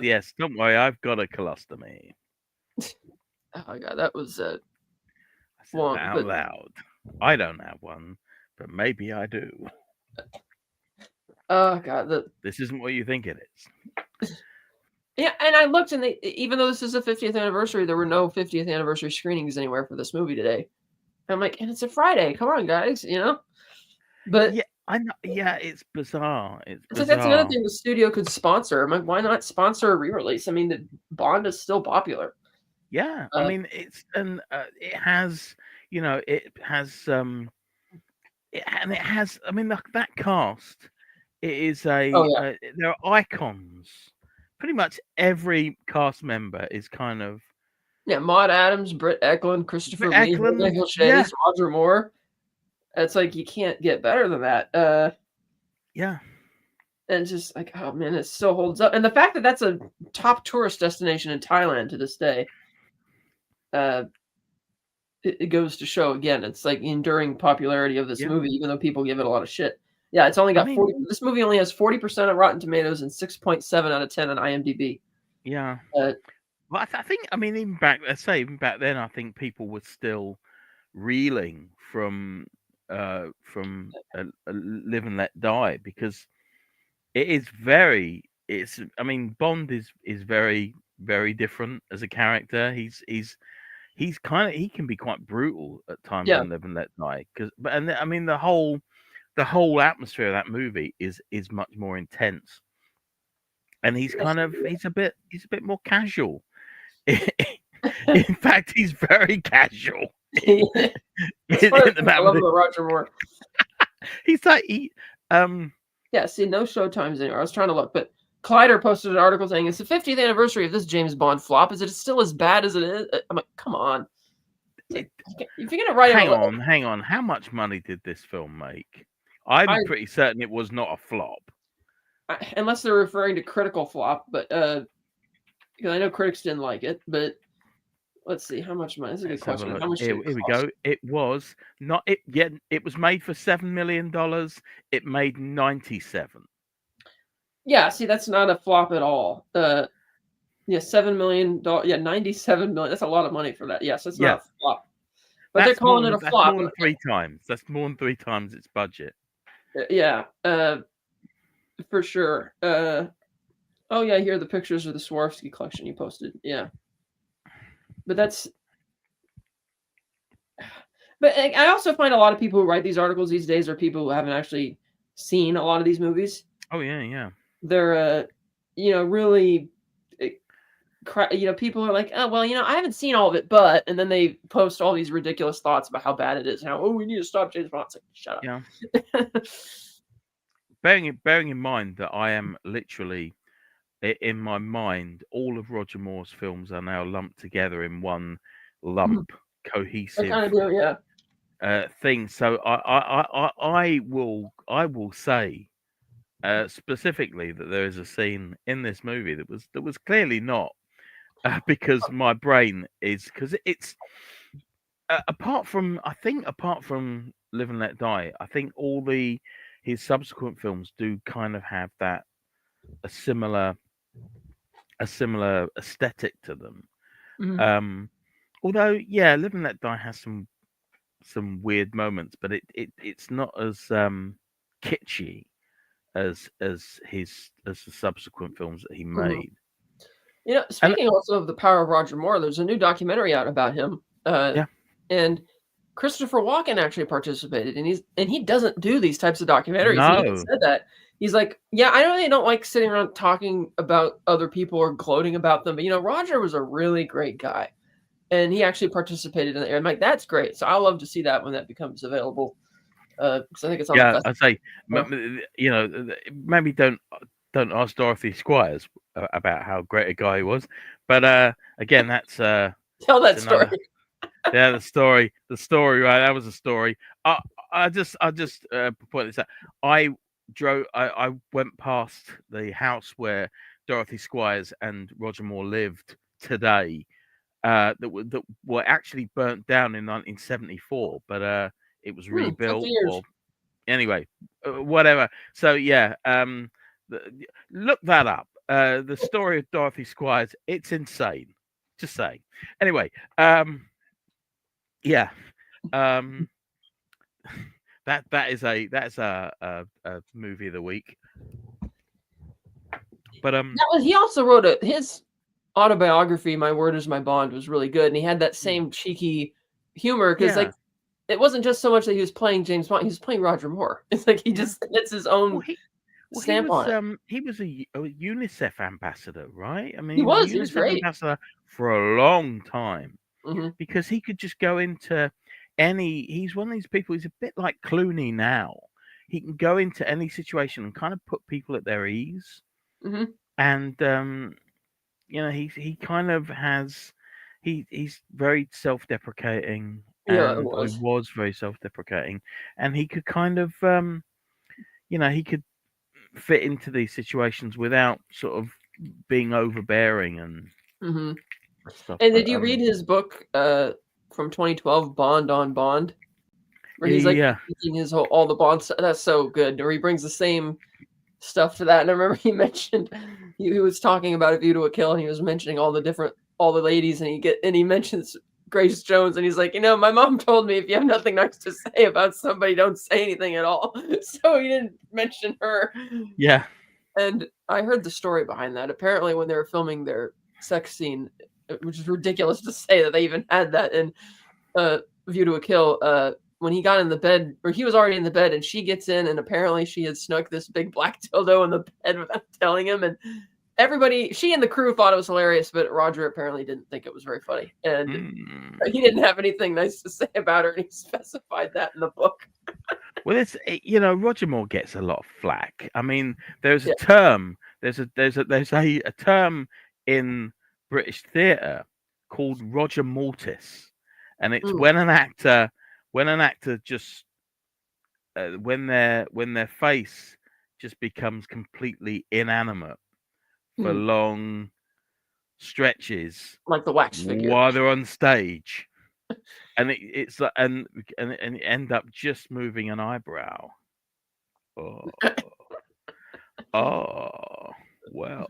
Yes, don't worry, I've got a colostomy. Oh my god, that was I said that out loud. I don't have one, but maybe I do. Oh god, this isn't what you think it is. Yeah, and I looked, and even though this is the 50th anniversary, there were no 50th anniversary screenings anywhere for this movie today. I'm like, and it's a Friday. Come on, guys, you know. But yeah, I know. Yeah, it's bizarre. It's bizarre. Like that's another thing the studio could sponsor. I'm like, why not sponsor a re-release? I mean, the Bond is still popular. Yeah, I mean, it's and it has, you know, it has, it has. I mean, that cast. It is they're icons. Pretty much every cast member is kind of Maude Adams, Britt Eklund, Christopher Lee, Michael Chase, Roger Moore. It's like you can't get better than that. Yeah. And it's just like, oh man, it still holds up. And the fact that that's a top tourist destination in Thailand to this day, it goes to show again, it's like enduring popularity of this movie, even though people give it a lot of shit. Yeah, it's only got 40. This movie only has 40% on Rotten Tomatoes and 6.7 out of 10 on IMDb. Yeah. Well, I think, I mean, even back then, I think people were still reeling from Live and Let Die, because it is very. I mean, Bond is very, very different as a character. He can be quite brutal at times in Live and Let Die, I mean the whole atmosphere of that movie is much more intense, and he's a bit more casual. In fact, he's very casual. I love the Roger Moore. He's like yeah. See, no show times anymore. I was trying to look, but Collider posted an article saying it's the 50th anniversary of this James Bond flop. Is it still as bad as it is? I'm like, come on. If you're gonna write, hang on. How much money did this film make? I'm pretty certain it was not a flop. Unless they're referring to critical flop, but because I know critics didn't like it. But let's see, how much money? That's a good question. How much? Here we go. It was not. It was made for $7 million. It made 97. Yeah, see, that's not a flop at all. $7 million. Yeah, 97 million. That's a lot of money for that. Yes, it's not a flop. But they're calling it a flop. More than 3 times. That's more than 3 times its budget. Yeah, for sure. Oh yeah, here are the pictures of the Swarovski collection you posted. Yeah, but I also find a lot of people who write these articles these days are people who haven't actually seen a lot of these movies. Oh yeah. They're really, people are like, oh well, I haven't seen all of it, but, and then they post all these ridiculous thoughts about how bad it is. How we need to stop James Bond. It's like, shut up. Yeah. Bearing in mind that I am literally, in my mind, all of Roger Moore's films are now lumped together in one lump, cohesive thing. So I will say specifically that there is a scene in this movie that was clearly not because my brain is, because it's apart from Live and Let Die, I think all his subsequent films do kind of have that a similar aesthetic to them. Mm-hmm. Although Live and Let Die has some weird moments, but it's not as kitschy as the subsequent films that he made. Speaking also of the power of Roger Moore, there's a new documentary out about him. And Christopher Walken actually participated, and he doesn't do these types of documentaries. No. He even said that. He's like, I really don't like sitting around talking about other people or gloating about them, but Roger was a really great guy. and he actually participated in it. I'm like, that's great. So I'll love to see that when that becomes available. Because I think it's on the Yeah, festival. I say, maybe don't ask Dorothy Squires about how great a guy he was. But again, that's Tell that it's story. another. Yeah, the story, right? That was a story. I just point this out. I I went past the house where Dorothy Squires and Roger Moore lived today. That were actually burnt down in 1974, but it was 50 rebuilt. years. Or anyway, whatever. So yeah, look that up. The story of Dorothy Squires. It's insane. Just saying. Anyway, yeah. Um, that's a movie of the week. But he also wrote his autobiography, My Word Is My Bond, was really good, and he had that same cheeky humor because yeah. it wasn't just so much that he was playing James Bond; he was playing Roger Moore. It's like he just it's his own stamp on it. He was a UNICEF ambassador, right? I mean, He he was a was UNICEF great. ambassador for a long time Hmm. because he could just go into any. He's one of these people. He's a bit like Clooney now. He can go into any situation and kind of put people at their ease. Hmm. And he kind of has. He's very self-deprecating, Yeah, it or he was. was very self-deprecating, and he could kind of he could fit into these situations without sort of being overbearing and Hmm. stuff. And But did you read his book from 2012, Bond on Bond, where he's like yeah, making his all the Bonds? That's so good. Where he brings the same stuff to that. And I remember he mentioned he was talking about A View to a Kill, and he was mentioning all the ladies, and he mentions Grace Jones, and he's like, my mom told me if you have nothing nice to say about somebody, don't say anything at all. So he didn't mention her. yeah, And I heard the story behind that. Apparently, when they were filming their sex scene, which is ridiculous to say that they even had that in View to a Kill, when he got in the bed, or he was already in the bed, and she gets in, and apparently she had snuck this big black dildo in the bed without telling him, and she and the crew thought it was hilarious, but Roger apparently didn't think it was very funny, and he didn't have anything nice to say about her, and he specified that in the book. Well, it's Roger Moore gets a lot of flack. I mean, there's a Yeah. term. There's a term in British theatre called Roger Mortis, and it's Mm. when an actor just when their face just becomes completely inanimate for Mm. long stretches Like the wax figure. while they're on stage, and it's like and you end up just moving an eyebrow. Oh, oh, well.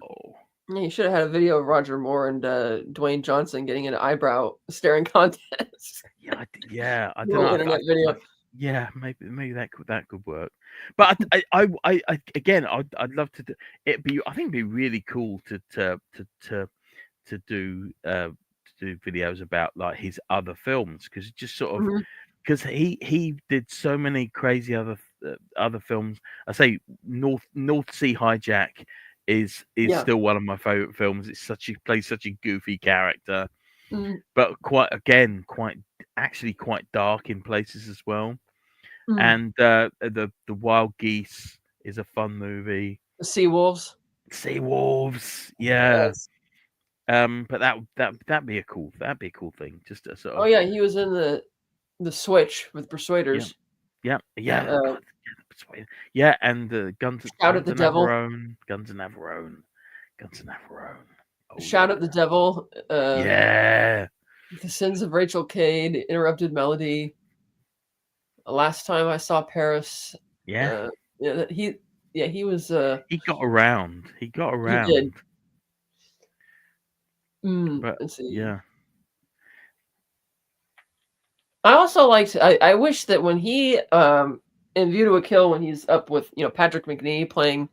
Yeah, you should have had a video of Roger Moore and Dwayne Johnson getting an eyebrow staring contest. I don't Little know. internet video. Yeah, maybe that could work. But I again, I'd love to do it. I think it'd be really cool to do videos about like his other films because just sort of Mhm. because he did so many crazy other films. I say North Sea Hijack is Yeah. still one of my favorite films. It's plays such a goofy character, Mm. but actually quite dark in places as well. Mm. And the Wild Geese is a fun movie. The Sea Wolves. Sea Wolves, yeah. Yes. But that'd be a cool thing. Just a sort Oh of yeah, he was in the Switch with yeah. Persuaders. Yeah, yeah, Uh, God, yeah, and Shout at Guns the and Devil. Navarone, Guns and Navarone, Guns and Navarone. Oh Shout at the yeah, Devil. yeah, The Sins of Rachel Cade. Interrupted Melody. Last Time I Saw Paris. yeah. Yeah, he was. He got around. He did. But Let's see. yeah, I also liked. I wish that when he in View to a Kill, when he's up with Patrick McNee playing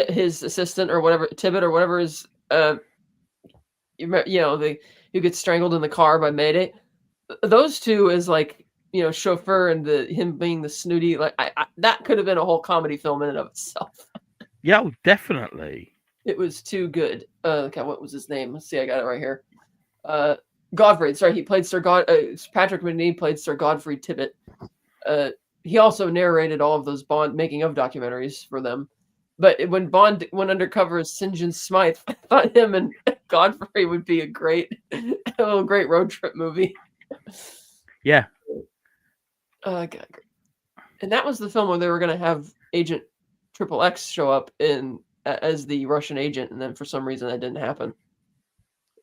his assistant or whatever, Tibbet or whatever is the who gets strangled in the car by Mayday. Those two is like chauffeur and him being the snooty, like that could have been a whole comedy film in and of itself. yeah, definitely. It was too good. Okay, what was his name? Let's see, I got it right here. Godfrey. Sorry, he played Patrick Macnee played Sir Godfrey Tibbet. He also narrated all of those Bond making of documentaries for them. But when Bond went undercover as St. John Smythe, I thought him and Godfrey would be a great road trip movie. Yeah. God. And that was the film where they were going to have Agent XXX show up as the Russian agent, and then for some reason that didn't happen.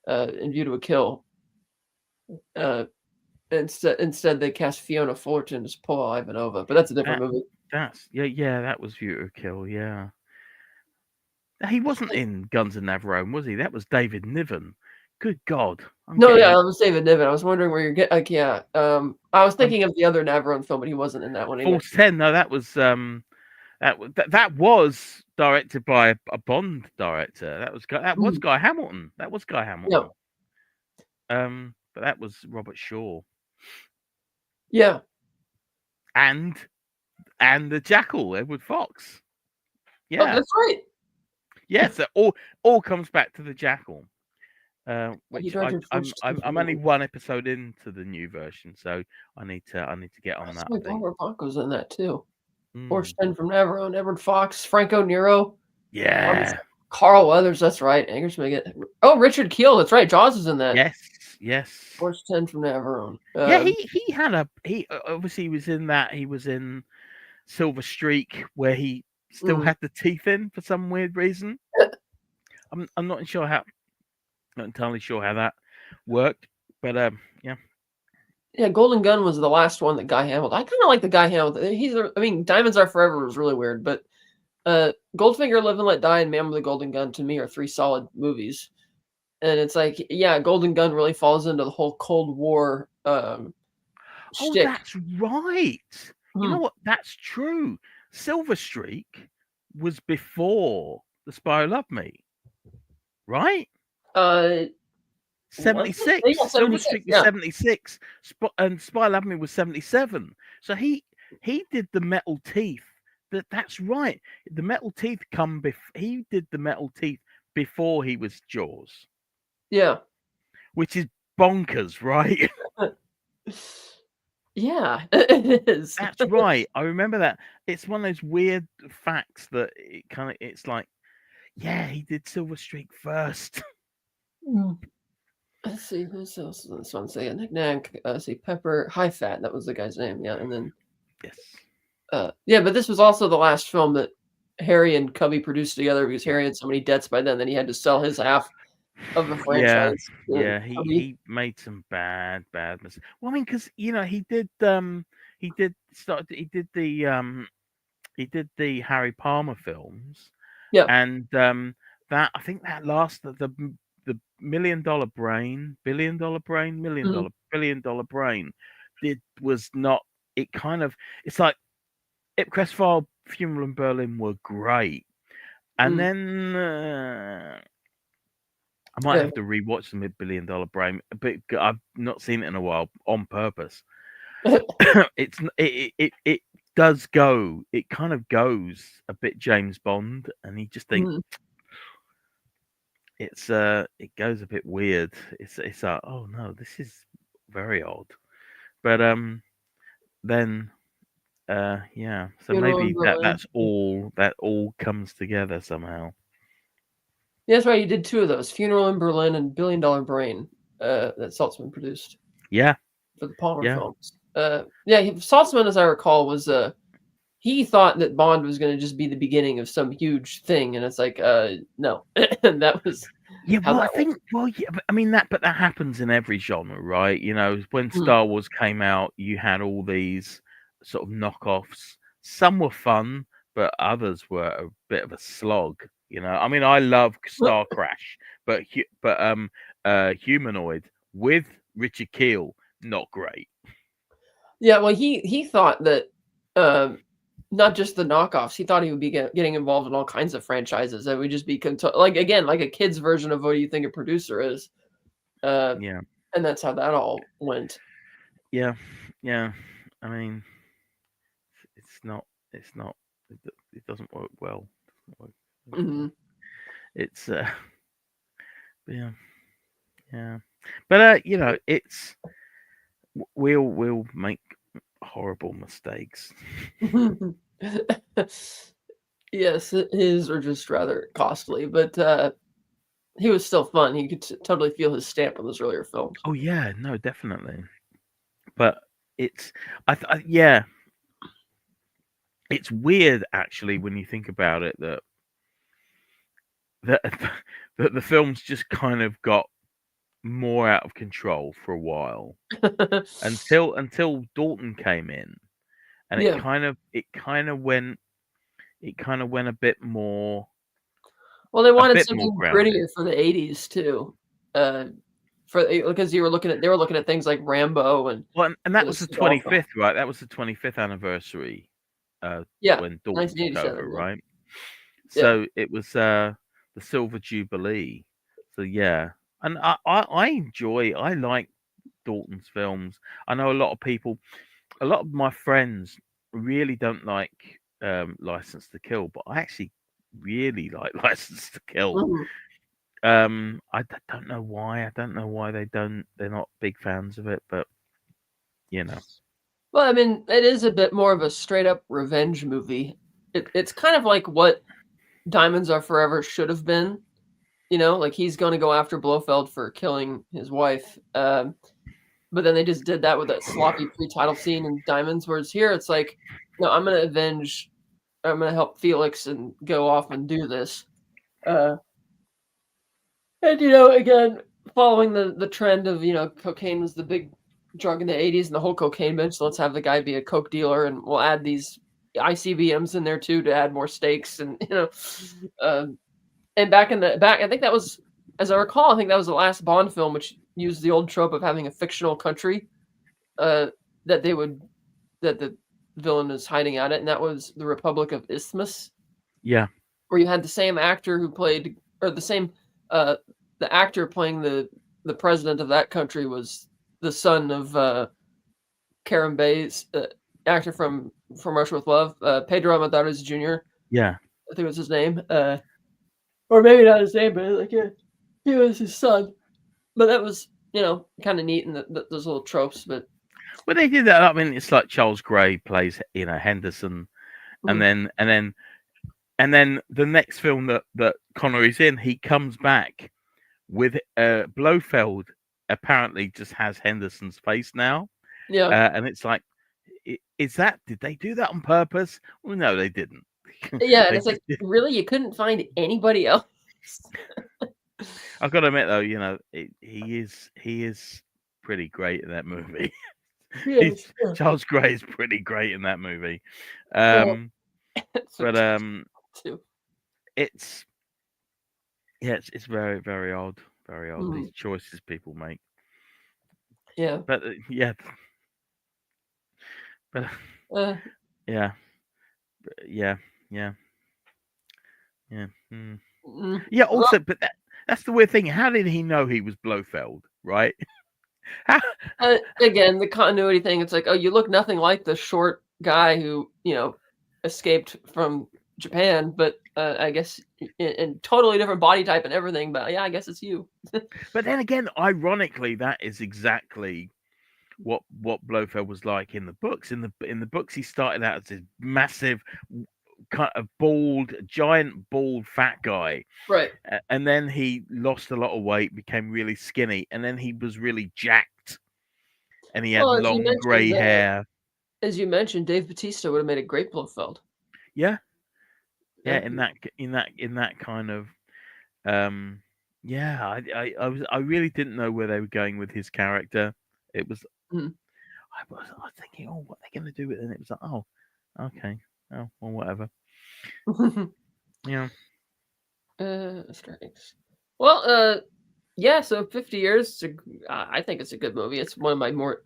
In View to a Kill. Instead they cast Fiona Fullerton as Paul Ivanova, but that's a different movie. That was View to a Kill. Yeah, he wasn't in Guns of Navarone, was he? That was David Niven. Good God! It was David Niven. I was wondering where you're getting. I was thinking of the other Navarone film, but he wasn't in that one either. Force 10. No, that was that was directed by a Bond director. That was Guy Hamilton. That was Guy Hamilton. No. But that was Robert Shaw. Yeah. And the Jackal, Edward Fox. Yeah, oh, that's right. Yes, so all comes back to the Jackal. Which I'm only one episode into the new version, so I need to get on that. Barbara Bronco's in that too. Force 10 from Navarone, Edward Fox, Franco Nero. Yeah. Carl Weathers, that's right. Angus Maggot. Oh, Richard Keel, that's right. Jaws is in that. Yes. Force 10 from Navarone. He obviously was in that. He was in Silver Streak, where he still had the teeth in for some weird reason. I'm not entirely sure how that worked, but yeah. Yeah, Golden Gun was the last one that Guy Hamilton. I kind of like the Guy Hamilton. Diamonds Are Forever was really weird, but Goldfinger, Live and Let Die, and Man with the Golden Gun to me are three solid movies. And it's like, yeah, Golden Gun really falls into the whole Cold War shtick. That's right. You know what? That's true. Silver Streak was before The Spy Who Loved Me, right? 76. Yeah, Silver Streak was 76, and Spy Who Loved Me was 77. So he did the metal teeth. That's right. The metal teeth he did the metal teeth before he was Jaws. Yeah. Which is bonkers, right? Yeah, it is. That's right. I remember that. It's one of those weird facts that it's like, yeah, he did Silver Streak first. Let's see, who's else in this one? Say Nick Nack, Pepper, High Fat, that was the guy's name, yeah, and then yes. Yeah, but this was also the last film that Harry and Cubby produced together because Harry had so many debts by then that he had to sell his half of the franchise. Yeah, he made some bad mistakes. Well, I mean, because he did the Harry Palmer films. Yeah, and that I think that last the $1 million brain, $1 billion brain, $1 billion brain was not. It's like Ipcrest File, Funeral in Berlin were great, and then I might have to rewatch the $1 billion brain, but I've not seen it in a while on purpose. It does go. It kind of goes a bit James Bond, and you just think it goes a bit weird. It's like, oh no, this is very odd. But then yeah, so maybe that all comes together somehow. Yeah, that's right. He did two of those: Funeral in Berlin and $1 Billion Brain, that Saltzman produced. Yeah, for the Palmer films. Saltzman, as I recall, was he thought that Bond was going to just be the beginning of some huge thing, and it's like, no, and that was. I mean that happens in every genre, right? When Star Wars came out, you had all these sort of knockoffs. Some were fun, but others were a bit of a slog. I mean, I love Star Crash, but Humanoid with Richard Keel, not great. Yeah, well, he thought that not just the knockoffs. He thought he would be getting involved in all kinds of franchises that would just be like a kid's version of what do you think a producer is. Yeah, and that's how that all went. Yeah. I mean, it's not. It doesn't work well. It's yeah. But it's we'll make horrible mistakes. Yes, his are just rather costly, but he was still fun. You could totally feel his stamp on those earlier films. Oh yeah, no, definitely. But it's yeah, it's weird actually when you think about it that that the films just kind of got more out of control for a while until Dalton came in, and Yeah. it kind of went Well, they a wanted bit more something grounded. grittier for the '80s too, because they were looking at things like Rambo and Well, and that was the Seagal film. 25th, right? That was the 25th anniversary Yeah, when Dalton took over, 1987. Yeah, right? yeah. So it was the Silver Jubilee. So yeah, and I like Dalton's films. I know a lot of my friends really don't like License to Kill, but I actually really like License to Kill. Mhm. Don't know why. I don't know why they're not big fans of it, but you know. Well, I mean, it is a bit more of a straight up revenge movie. It's kind of like what Diamonds Are Forever should have been. Like he's going to go after Blofeld for killing his wife. But then they just did that with that sloppy pre-title scene in Diamonds, whereas here it's like, no, I'm gonna help Felix and go off and do this. Uh, and again, following the trend of cocaine was the big drug in the '80s and the whole cocaine binge. So let's have the guy be a coke dealer, and we'll add these ICBMs in there too to add more stakes, and um, and back, I think that was, as I recall, I think that was the last Bond film which used the old trope of having a fictional country uh, that they would that the villain is hiding out at, and that was the Republic of Isthmus, Yeah, where you had the same actor who played, or uh, the actor playing the president of that country was the son of Karen Bay's actor from Russia with Love, Pedro Almodovar's Jr. yeah. I think was his name, or maybe not his name, but like he was his son. But that was kind of neat in those little tropes. But Well, they did that. I mean, it's like Charles Gray plays, Henderson, and mm, then the next film that Connery's in, he comes back with Blofeld. Apparently, just has Henderson's face now, yeah, and it's like, is that? Did they do that on purpose? Well, no, they didn't. yeah, and They it's like just did. really you couldn't find anybody else. I've got to admit, though, he is pretty great in that movie. He's Yes, yeah. Charles Gray is pretty great in that movie. Well, Um, it's but too. it's yeah, it's very very odd. Mhm. These choices people make. Yeah. But yeah, but Uh, yeah, yeah, yeah, yeah, mm. Yeah. well, Also, but that's the weird thing. How did he know he was Blofeld? Right? How, again, the continuity thing. It's like, oh, you look nothing like the short guy who escaped from Japan, but I guess in totally different body type and everything. But yeah, I guess it's you. but then again, ironically, that is exactly what Blofeld was like in the books. In the books, he started out as this massive, kind of bald, giant, bald, fat guy, Right. and then he lost a lot of weight, became really skinny, and then he was really jacked, and he had Well, long grey hair. as you mentioned, Dave Bautista would have made a great Blofeld. Yeah, yeah, Yeah. in that kind of um, yeah. I really didn't know where they were going with his character. It was Mhm. I was thinking, oh, what are they going to do with it? And it was like, oh, okay, oh, well, whatever. Yeah, Strikes. Well, yeah. So 50 years. I think it's a good movie. It's one of my more,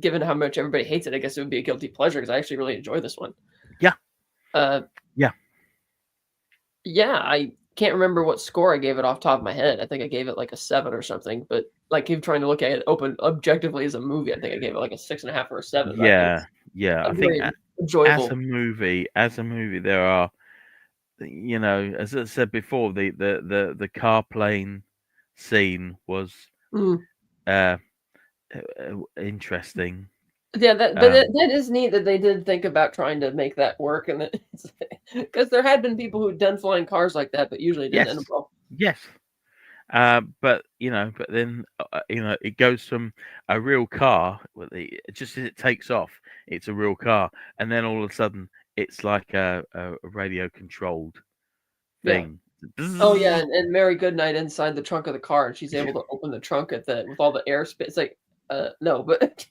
given how much everybody hates it, I guess it would be a guilty pleasure because I actually really enjoy this one. yeah, Uh, yeah. yeah. I can't remember what score I gave it off the top of my head. I think I gave it like a 7 or something. But like, if trying to look at it open objectively as a movie, I think I gave it like a 6.5 or a 7. But I think Yeah, it's yeah. a I think very enjoyable. as a movie, there are, as I said before, the car plane scene was Mm, uh, interesting. Yeah, but Um, that is neat that they did think about trying to make that work, and because there had been people who'd done flying cars like that, but usually it didn't end yes, up well. yes. But but then it goes from a real car just as it takes off, it's a real car, and then all of a sudden it's like a radio controlled Yeah. thing. Oh yeah, and Mary Goodnight inside the trunk of the car, and she's able to open the trunk at the with all the air space. It's like, no, but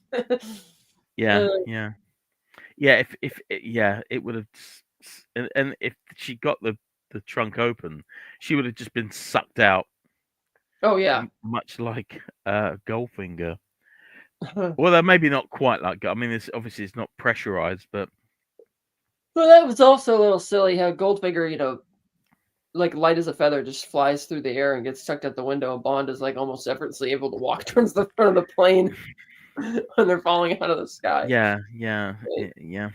Yeah, uh, yeah, yeah. If yeah, it would have, and if she got the trunk open, she would have just been sucked out, oh yeah. much like Goldfinger. Well, maybe not quite like. I mean, it's obviously it's not pressurized, but Well, that was also a little silly how Goldfinger, like light as a feather, just flies through the air and gets sucked out the window. And Bond is like almost effortlessly able to walk towards the front of the plane when they're falling out of the sky. yeah, Like, yeah.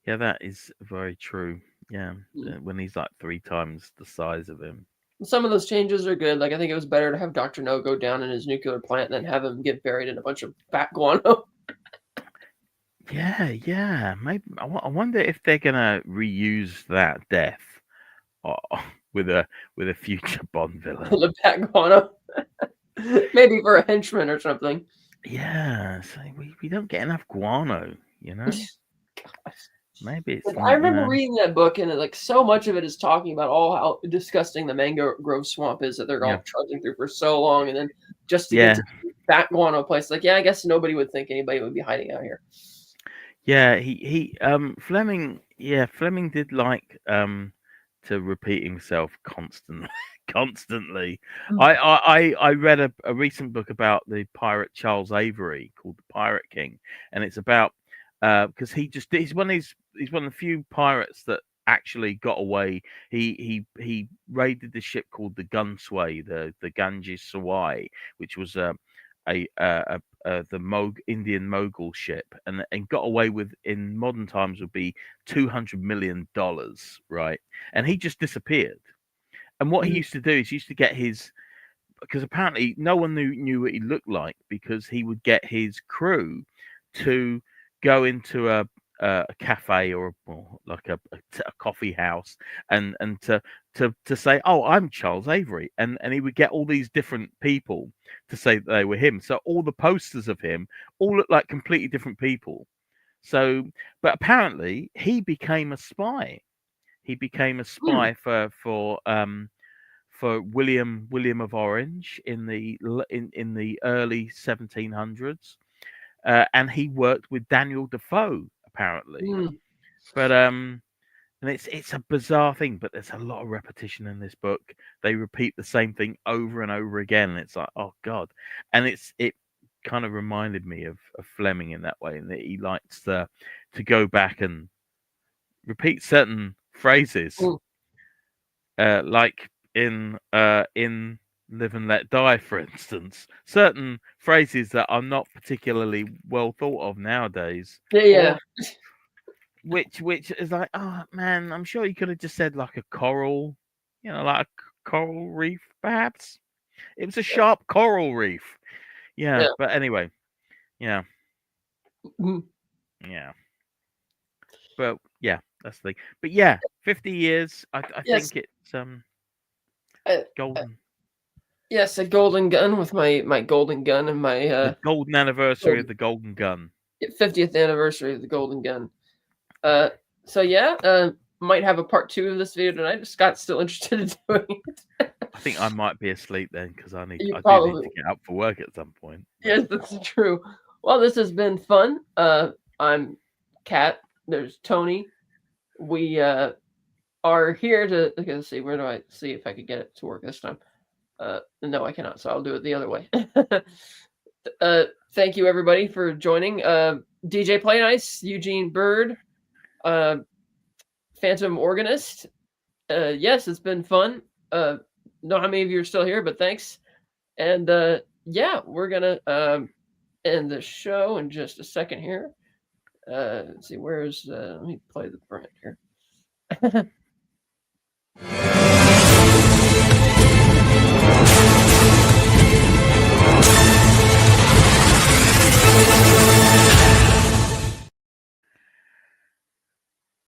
Yeah, that is very true. Yeah, mm. when he's like 3 times the size of him. Some of those changes are good. Like I think it was better to have Dr. No go down in his nuclear plant than have him get buried in a bunch of fat guano. Yeah. Maybe I wonder if they're gonna reuse that death uh, with a future Bond villain. The fat guano. Maybe for a henchman or something. Yeah, so we don't get enough guano, you know. Maybe it's I like remember reading that book, and like so much of it is talking about all how disgusting the mangrove swamp is that they're yeah, all trudging through for so long, and then just to get yeah, to that guano place. Like, yeah, I guess nobody would think anybody would be hiding out here. yeah. He Fleming. Yeah, Fleming did like to repeat himself constantly. Constantly. Mm. I read a recent book about the pirate Charles Avery called The Pirate King, and it's about because he's one of the few pirates that actually got away. He raided the ship called the Gunsway, the Ganges Sawai, which was the Indian Mogul ship, and got away with, in modern times, would be $200 million, right? And he just disappeared. And what he Mhm. used to do is he used to get his, because apparently no one knew what he looked like, because he would get his crew to go into a cafe or like a coffee house and to say, oh, I'm Charles Avery, and he would get all these different people to say that they were him. So all the posters of him all look like completely different people. So, but apparently he became a spy. He became a Mm. spy for William of Orange in the early 1700s, and he worked with Daniel Defoe apparently. Mm. But and it's a bizarre thing, but there's a lot of repetition in this book. They repeat the same thing over and over again, and it's like, oh god. And it kind of reminded me of Fleming in that way, in that he likes to go back and repeat certain phrases, Mm. like in Live and Let Die, for instance, certain phrases that are not particularly well thought of nowadays, Yeah, or yeah. which is like, oh man, I'm sure you could have just said like a coral, like a coral reef, perhaps. It was a sharp coral reef. Yeah, Yeah. but anyway, yeah, Mm. yeah, but yeah, that's the thing. But yeah, 50 years. I Yes. think it's Uh, uh, golden. yes, a golden gun with my golden gun and my The golden anniversary of golden, the golden gun. 50th anniversary of the golden gun. Uh, so yeah, might have a part 2 of this video tonight if Scott's still interested in doing it. I think I might be asleep then because You I do need probably to get up for work at some point. yes, that's true. Well, this has been fun. I'm Kat. There's Tony. We are here to okay, let's see, where do I see if I could get it to work this time? No, I cannot, so I'll do it the other way. Thank you everybody for joining. DJ Play Nice, Eugene Bird, Phantom Organist. Yes, it's been fun. Know how many of you are still here, but thanks. And yeah, we're gonna end the show in just a second here. Let's see, where's let me play the print here.